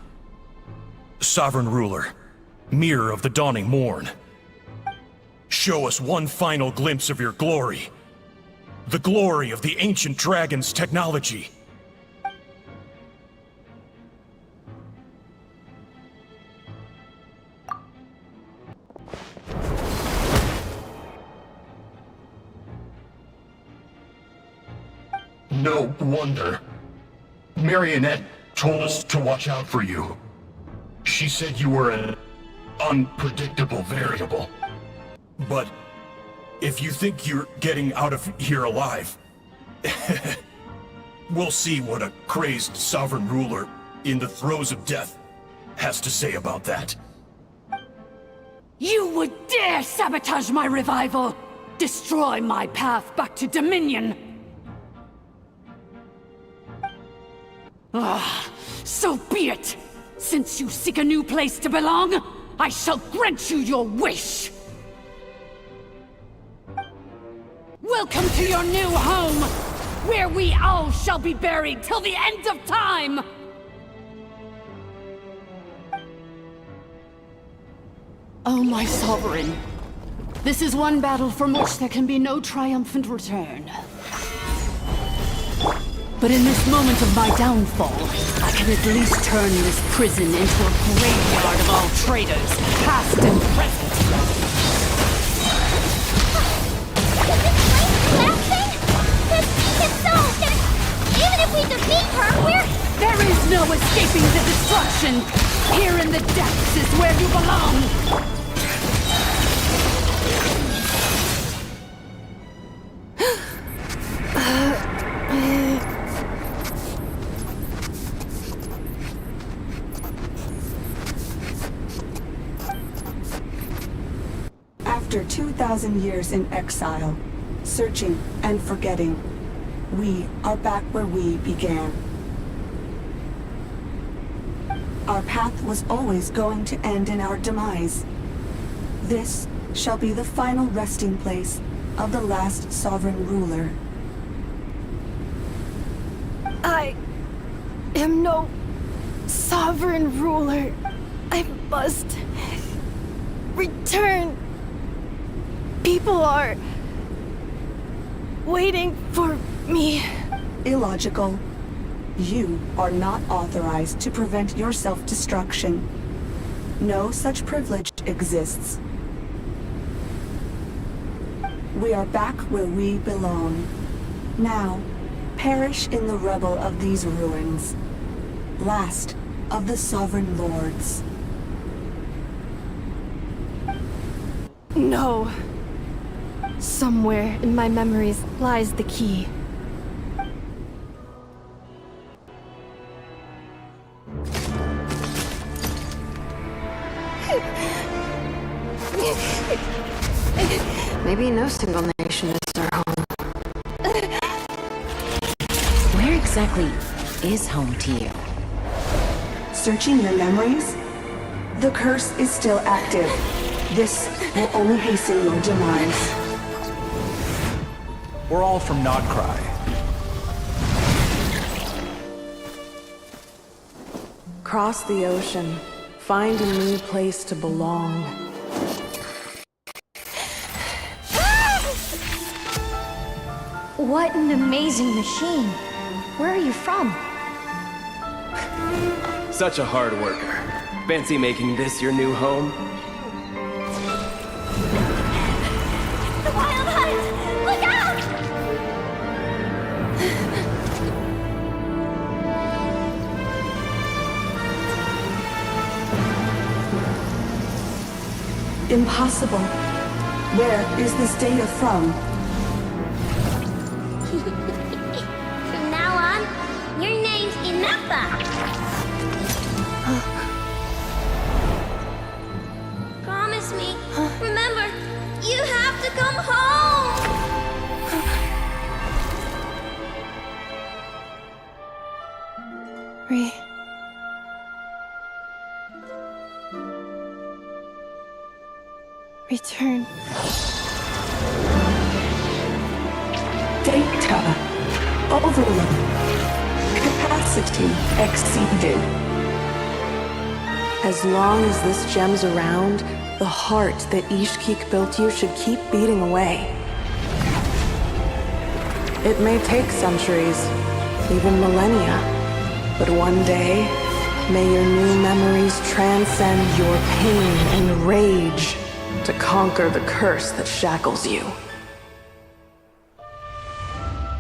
Sovereign Ruler, Mirror of the Dawning Morn. Show us one final glimpse of your glory. The glory of the ancient dragon's technology.
No wonder. Marionette told us to watch out for you. She said you were an unpredictable variable.
But if you think you're getting out of here alive, we'll see what a crazed sovereign ruler in the throes of death has to say about that.
You would dare sabotage my revival! Destroy my path back to Dominion! So be it! Since you seek a new place to belong, I shall grant you your wish! Welcome to your new home, where we all shall be buried till the end of time! Oh, my sovereign. This is one battle from which there can be no triumphant return. But in this moment of my downfall, I can at least turn this prison into a graveyard of all traitors, past and present.
It's so... Even if we defeat her,
There is no escaping the destruction! Here in the depths is where you belong!
After 2,000 years in exile, searching and forgetting, we are back where we began. Our path was always going to end in our demise. This shall be the final resting place of the last sovereign ruler.
I am no sovereign ruler. I must return. People are waiting for me.
Illogical. You are not authorized to prevent your self-destruction. No such privilege exists. We are back where we belong. Now, perish in the rubble of these ruins. Last of the sovereign lords.
No. Somewhere in my memories lies the key.
Maybe no single nation is their home.
Where exactly is home to you?
Searching your memories? The curse is still active. This will only hasten your demise.
We're all from Nodcry.
Cross the ocean. Find a new place to belong.
What an amazing machine. Where are you from?
Such a hard worker. Fancy making this your new home?
The Wild Hunt! Look out!
Impossible. Where is this data from?
From now on, your name's Innefa. Promise me. Remember, you have to come home.
Return.
Data. Overload. Capacity exceeded.
As long as this gem's around, the heart that Ishkik built you should keep beating away. It may take centuries, even millennia, but one day, may your new memories transcend your pain and rage to conquer the curse that shackles you.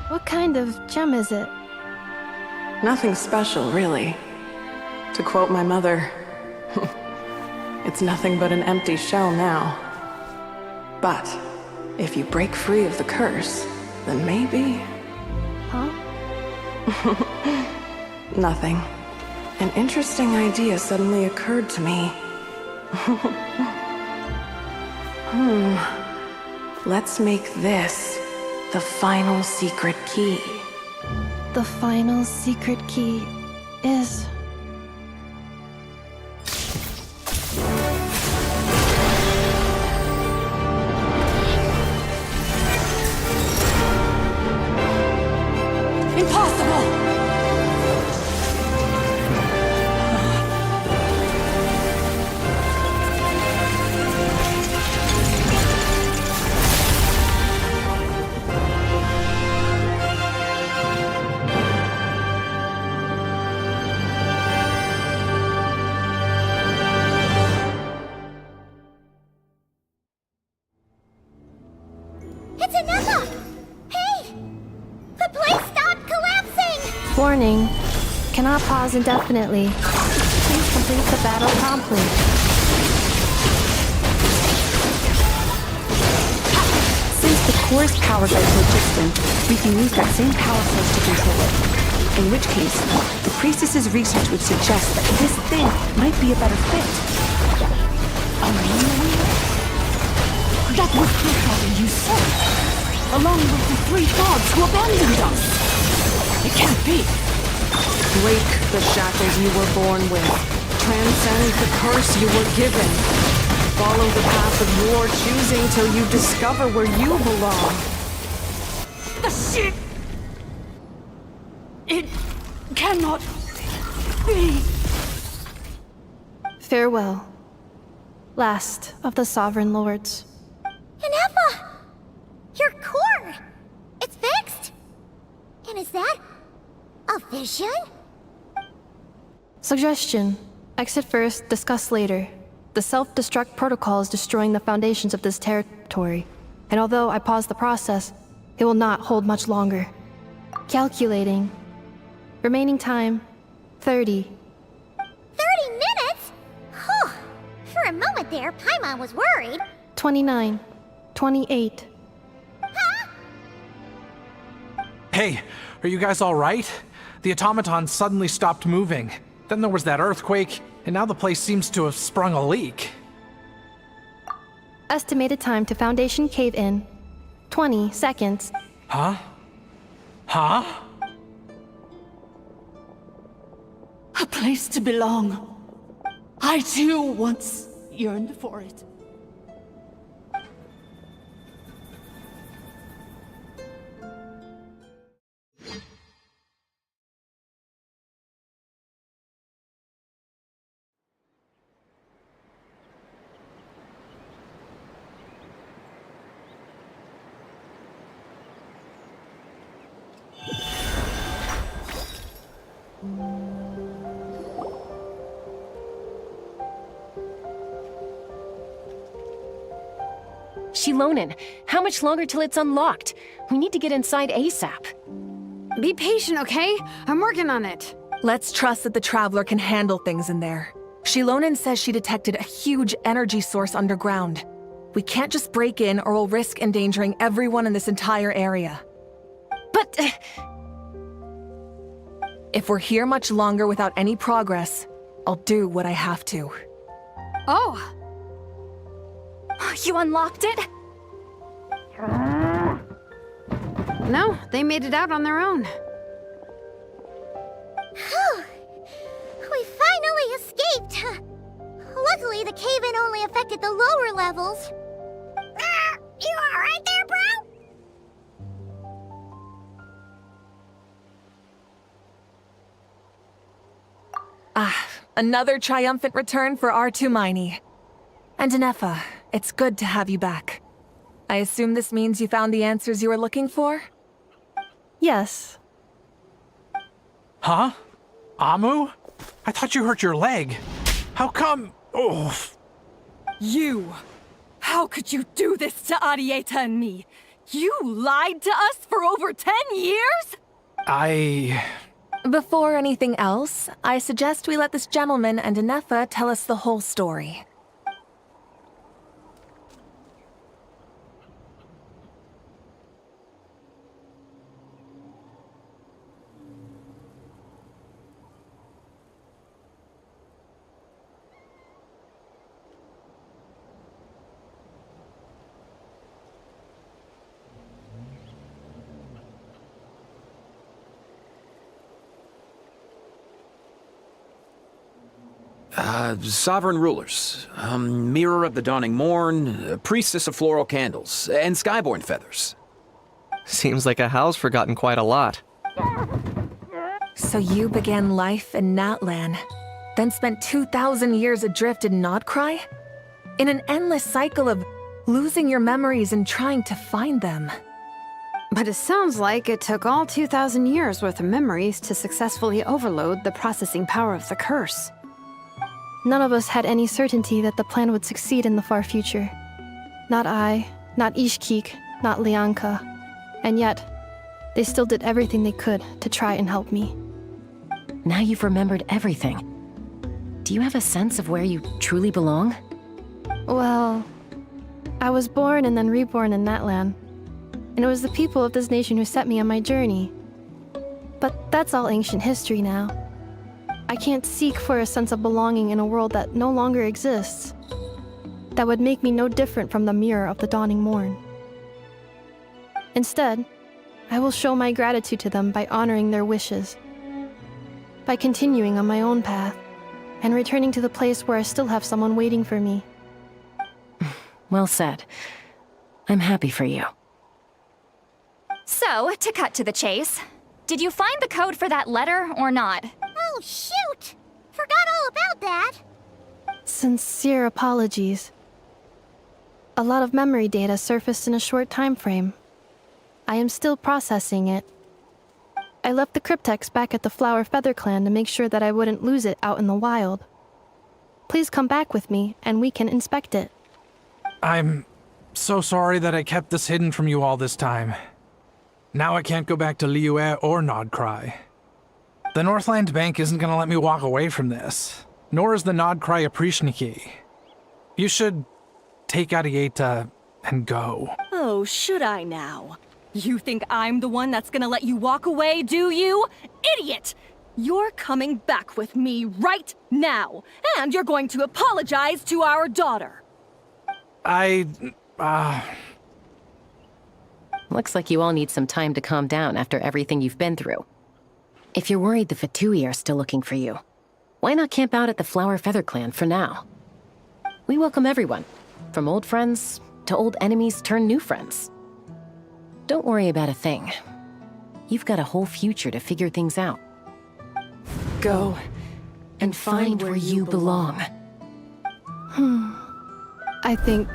What kind of gem is it?
Nothing special, really. To quote my mother, it's nothing but an empty shell now. But if you break free of the curse, then maybe...
Huh?
Nothing. An interesting idea suddenly occurred to me. Let's make this the final secret key.
The final secret key is...
Impossible!
It's Innefa! Hey! The place stopped collapsing!
Warning. Cannot pause indefinitely. Please complete the battle promptly.
Since the core's power guides are distant, we can use that same power source to control it. In which case, the priestess's research would suggest that this thing might be a better fit.
That's
With the father you said, along with the three gods who abandoned us. It can't be.
Break the shackles you were born with. Transcend the curse you were given. Follow the path of your choosing till you discover where you belong.
The shit! It cannot be.
Farewell, last of the Sovereign Lords.
Ineffa! Your core! It's fixed! And is that a vision?
Suggestion. Exit first, discuss later. The self-destruct protocol is destroying the foundations of this territory, and although I paused the process, it will not hold much longer. Calculating. Remaining time, 30.
30 minutes? Whew. For a moment there, Paimon was worried.
29. 28.
Hey, are you guys all right? The automaton suddenly stopped moving. Then there was that earthquake, and now the place seems to have sprung a leak.
Estimated time to Foundation cave-in, 20 seconds.
Huh? Huh?
A place to belong. I too once yearned for it.
Shilonen, how much longer till it's unlocked? We need to get inside ASAP.
Be patient, okay? I'm working on it.
Let's trust that the Traveler can handle things in there. Shilonen says she detected a huge energy source underground. We can't just break in or we'll risk endangering everyone in this entire area.
But...
if we're here much longer without any progress, I'll do what I have to.
Oh!
You unlocked it?
No, they made it out on their own.
Whew. We finally escaped! Luckily, the cave-in only affected the lower levels. You alright there, bro?
Another triumphant return for R2 Miney. And Innefa, it's good to have you back. I assume this means you found the answers you were looking for?
Yes.
Huh? Amu? I thought you hurt your leg. How come? Oh.
You! How could you do this to Arieta and me? You lied to us for over 10 years? Before anything else, I suggest we let this gentleman and Innefa tell us the whole story.
Sovereign rulers, mirror of the dawning morn, priestess of floral candles, and skyborn feathers.
Seems like a howl's forgotten quite a lot.
So you began life in Natlan, then spent 2,000 years adrift in Nodcry? In an endless cycle of losing your memories and trying to find them.
But it sounds like it took all 2,000 years worth of memories to successfully overload the processing power of the curse.
None of us had any certainty that the plan would succeed in the far future. Not I, not Ishkik, not Lianka. And yet, they still did everything they could to try and help me.
Now you've remembered everything. Do you have a sense of where you truly belong?
Well, I was born and then reborn in Natlan. And it was the people of this nation who set me on my journey. But that's all ancient history now. I can't seek for a sense of belonging in a world that no longer exists. that would make me no different from the mirror of the dawning morn. Instead, I will show my gratitude to them by honoring their wishes, by continuing on my own path, and returning to the place where I still have someone waiting for me.
Well said. I'm happy for you.
So, to cut to the chase, did you find the code for that letter or not?
Oh, shoot! Forgot all about that.
Sincere apologies. A lot of memory data surfaced in a short time frame. I am still processing it. I left the cryptex back at the Flower Feather Clan to make sure that I wouldn't lose it out in the wild. Please come back with me, and we can inspect it.
I'm so sorry that I kept this hidden from you all this time. Now I can't go back to Liyue or Nodcry. The Northland Bank isn't gonna let me walk away from this, nor is the Nodcry Aprishniki. You should take Arieta and go.
Oh, should I now? You think I'm the one that's gonna let you walk away, do you? Idiot! You're coming back with me right now, and you're going to apologize to our daughter.
Looks like you all need some time to calm down after everything you've been through. If you're worried the Fatui are still looking for you, why not camp out at the Flower Feather Clan for now? We welcome everyone, from old friends to old enemies turned new friends. Don't worry about a thing. You've got a whole future to figure things out. Go and find where you belong.
I think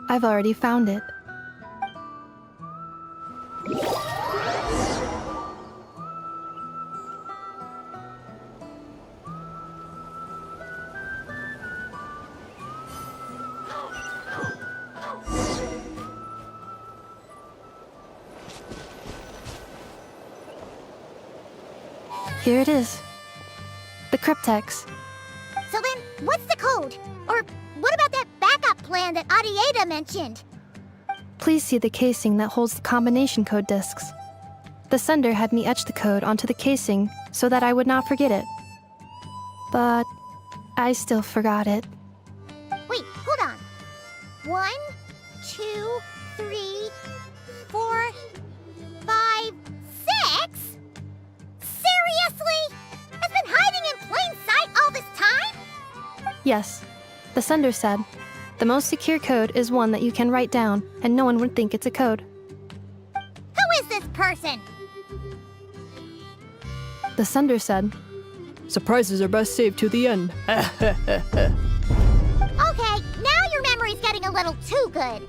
I've already found it. Here it is. The cryptex.
So then, what's the code? Or what about that backup plan that Arieta mentioned?
Please see the casing that holds the combination code discs. The sender had me etch the code onto the casing so that I would not forget it. But I still forgot it.
Wait, hold on. 1, 2, 3, 4, 5, 6? Seriously? It's been hiding in plain sight all this time?
Yes, the sender said, the most secure code is one that you can write down and no one would think it's a code.
Who is this person?
The sender said,
surprises are best saved to the end.
Okay, now your memory's getting a little too good.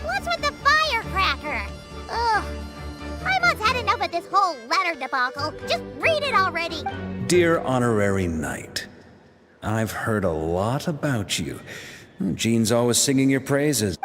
What's with the firecracker? Ugh. Paimon's had enough of this whole letter debacle. Just read it already.
Dear Honorary Knight, I've heard a lot about you. Jean's always singing your praises.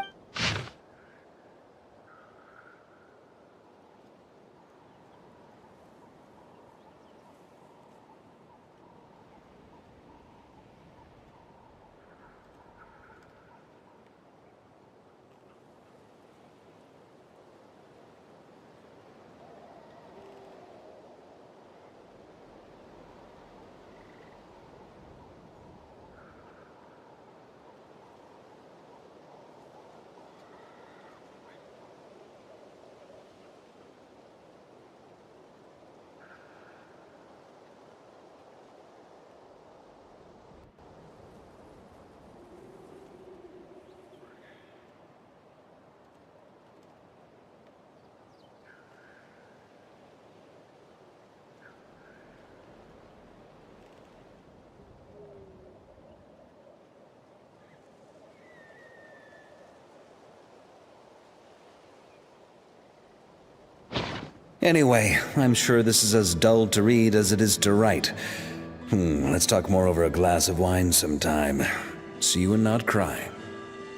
Anyway, I'm sure this is as dull to read as it is to write. Let's talk more over a glass of wine sometime. See you and not cry.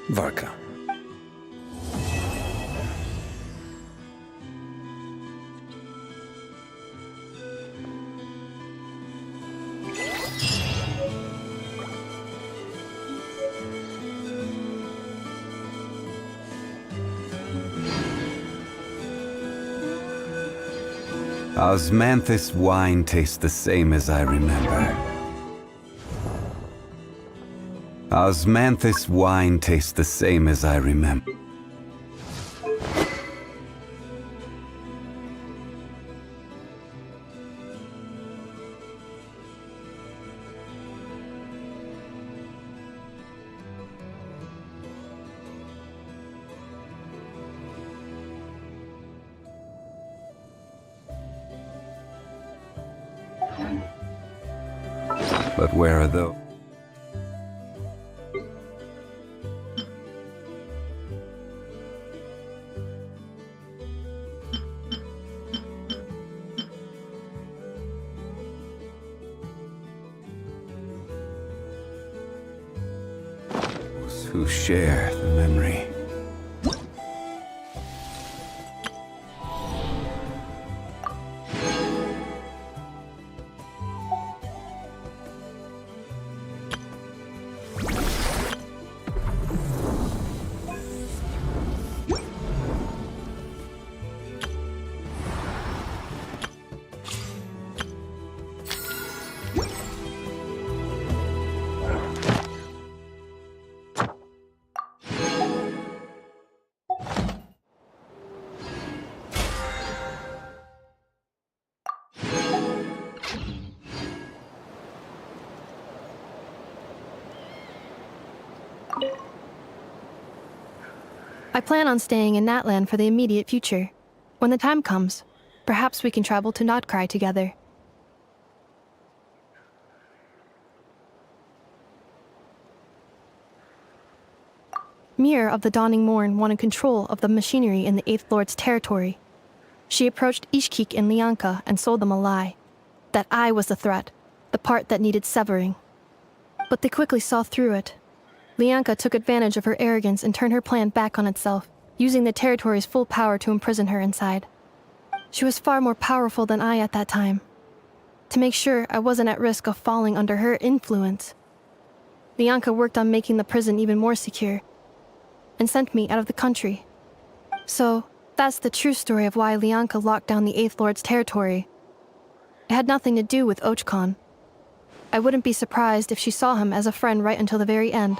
Varka.
Osmanthus wine tastes the same as I remember. Osmanthus wine tastes the same as I remember. But where are those? Who share the memory.
I plan on staying in Natlan for the immediate future. When the time comes, perhaps we can travel to Notcry together. Mir of the Dawning Morn wanted control of the machinery in the Eighth Lord's territory. She approached Ishkik and Lianka and sold them a lie. That I was the threat, the part that needed severing. But they quickly saw through it. Lianka took advantage of her arrogance and turned her plan back on itself, using the territory's full power to imprison her inside. She was far more powerful than I at that time. To make sure I wasn't at risk of falling under her influence, Lianka worked on making the prison even more secure, and sent me out of the country. So, that's the true story of why Lianka locked down the Eighth Lord's territory. It had nothing to do with Ochkon. I wouldn't be surprised if she saw him as a friend right until the very end.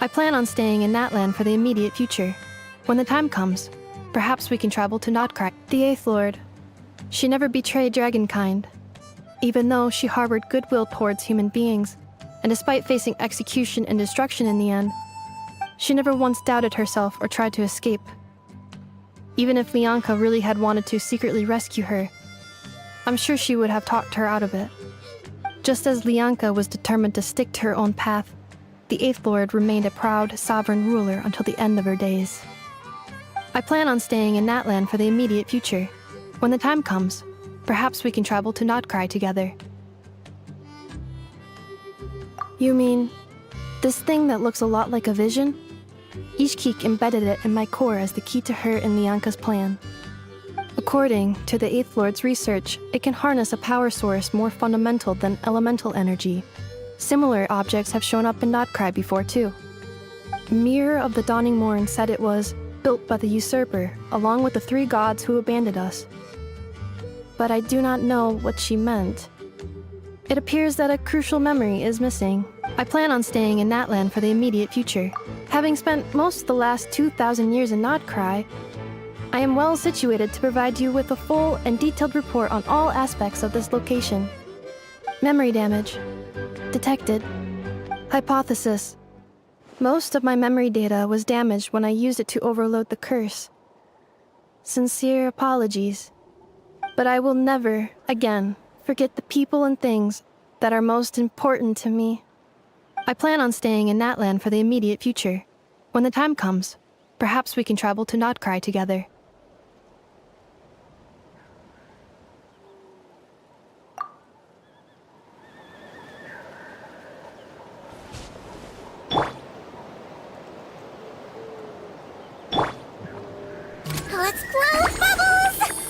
I plan on staying in Natlan for the immediate future. When the time comes, perhaps we can travel to Notcry. The Eighth Lord. She never betrayed Dragonkind, even though she harbored goodwill towards human beings, and despite facing execution and destruction in the end, she never once doubted herself or tried to escape. Even if Lianka really had wanted to secretly rescue her, I'm sure she would have talked her out of it. Just as Lianka was determined to stick to her own path, the Eighth Lord remained a proud, sovereign ruler until the end of her days. I plan on staying in Natlan for the immediate future. When the time comes, perhaps we can travel to Notcry together. You mean, this thing that looks a lot like a vision? Ishkik embedded it in my core as the key to her and Lianka's plan. According to the Eighth Lord's research, it can harness a power source more fundamental than elemental energy. Similar objects have shown up in Notcry before too. Mir of the Dawning Morn said it was built by the usurper, along with the three gods who abandoned us. But I do not know what she meant. It appears that a crucial memory is missing. I plan on staying in Natlan for the immediate future. Having spent most of the last 2,000 years in Notcry, I am well situated to provide you with a full and detailed report on all aspects of this location. Memory damage. Detected. Hypothesis. Most of my memory data was damaged when I used it to overload the curse. Sincere apologies. But I will never, again, forget the people and things that are most important to me. I plan on staying in Natlan for the immediate future. When the time comes, perhaps we can travel to Notcry together.
Let's blow bubbles!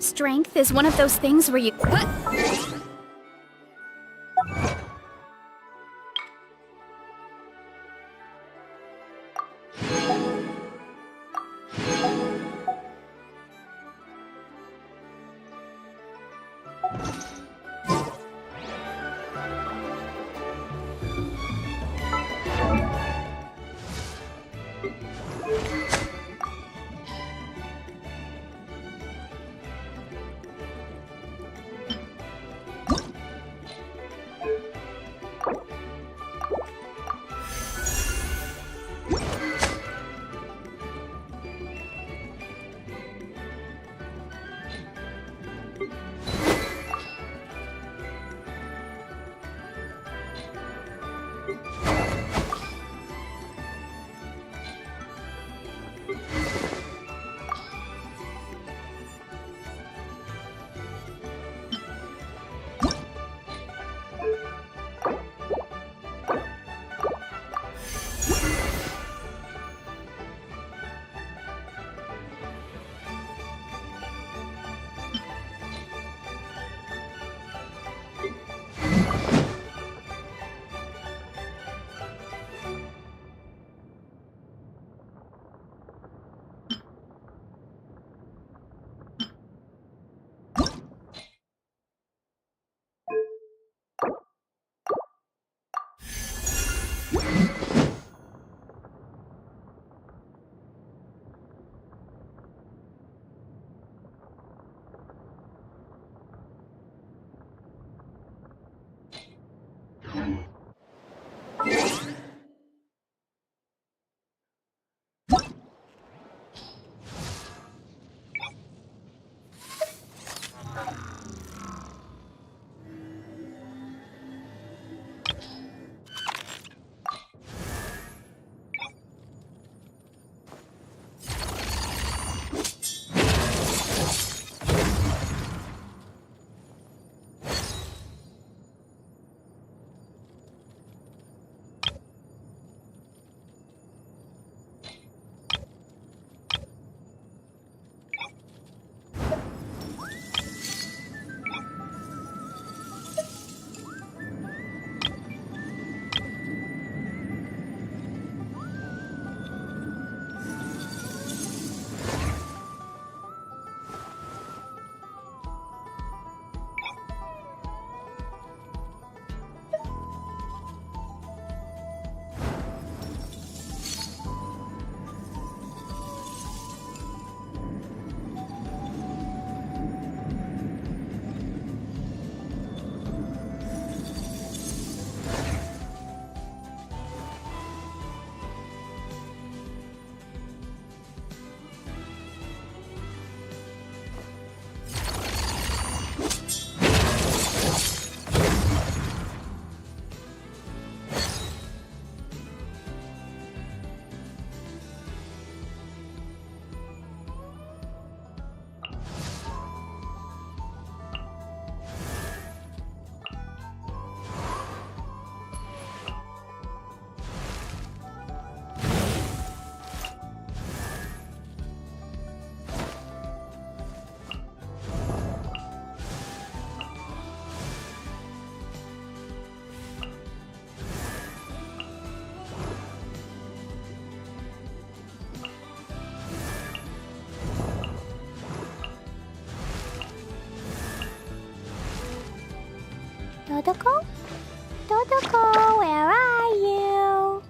Strength is one of those things where you...
Dodoko? Dodoko, where are you?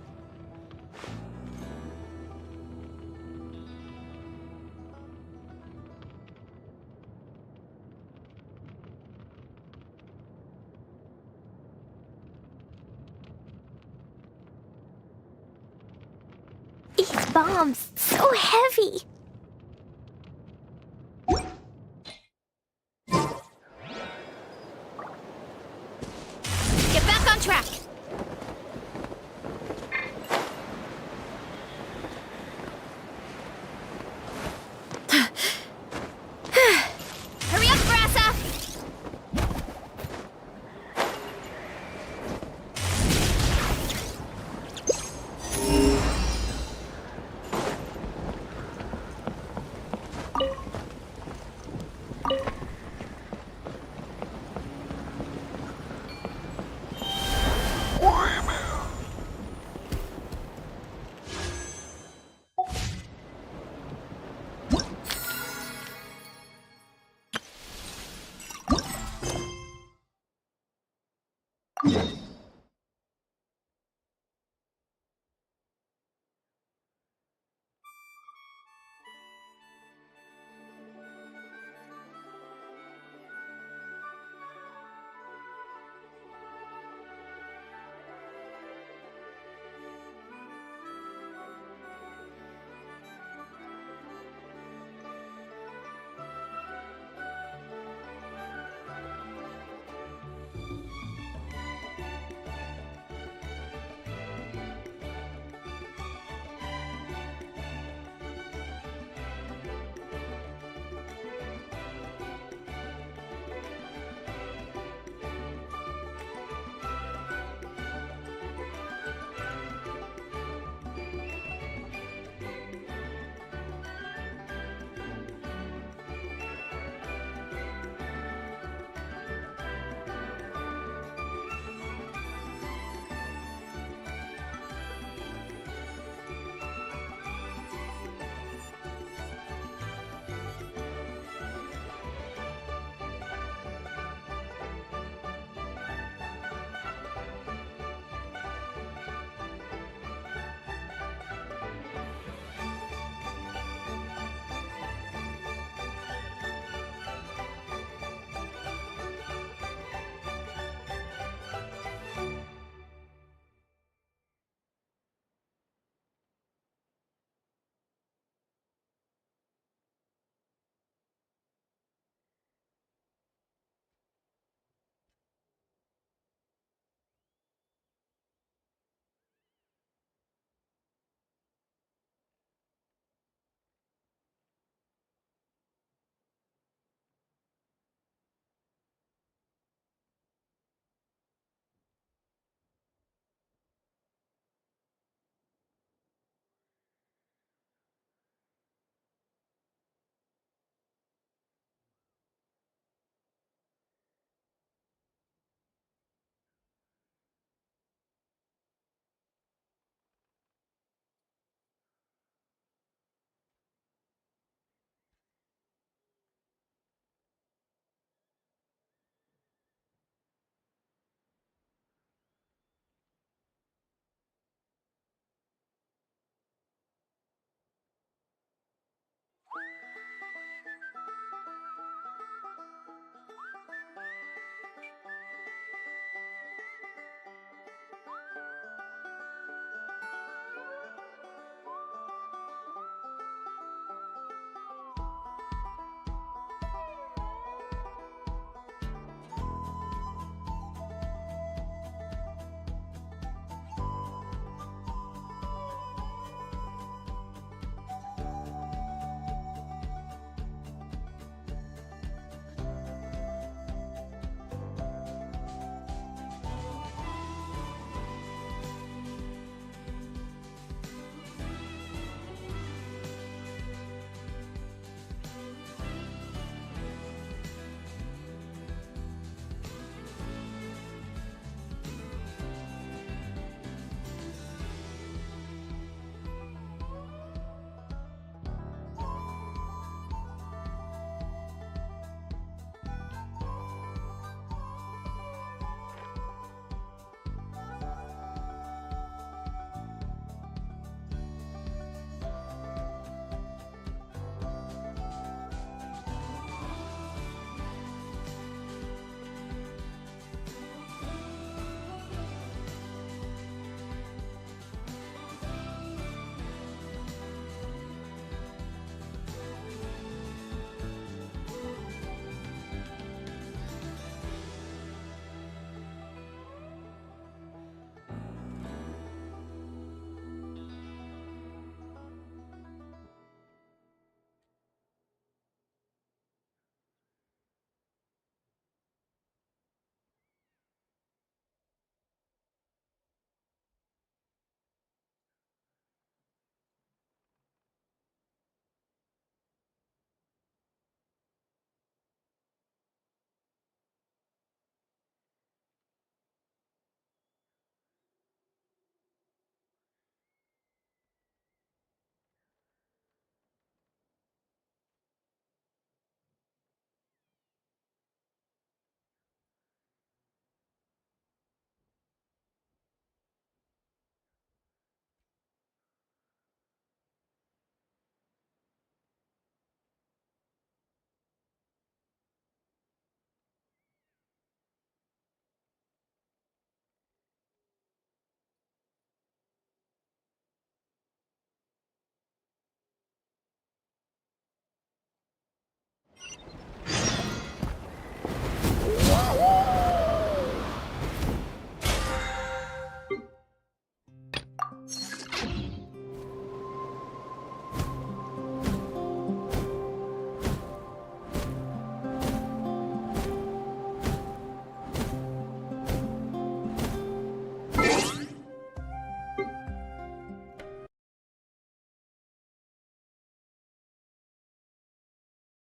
These bombs, so heavy.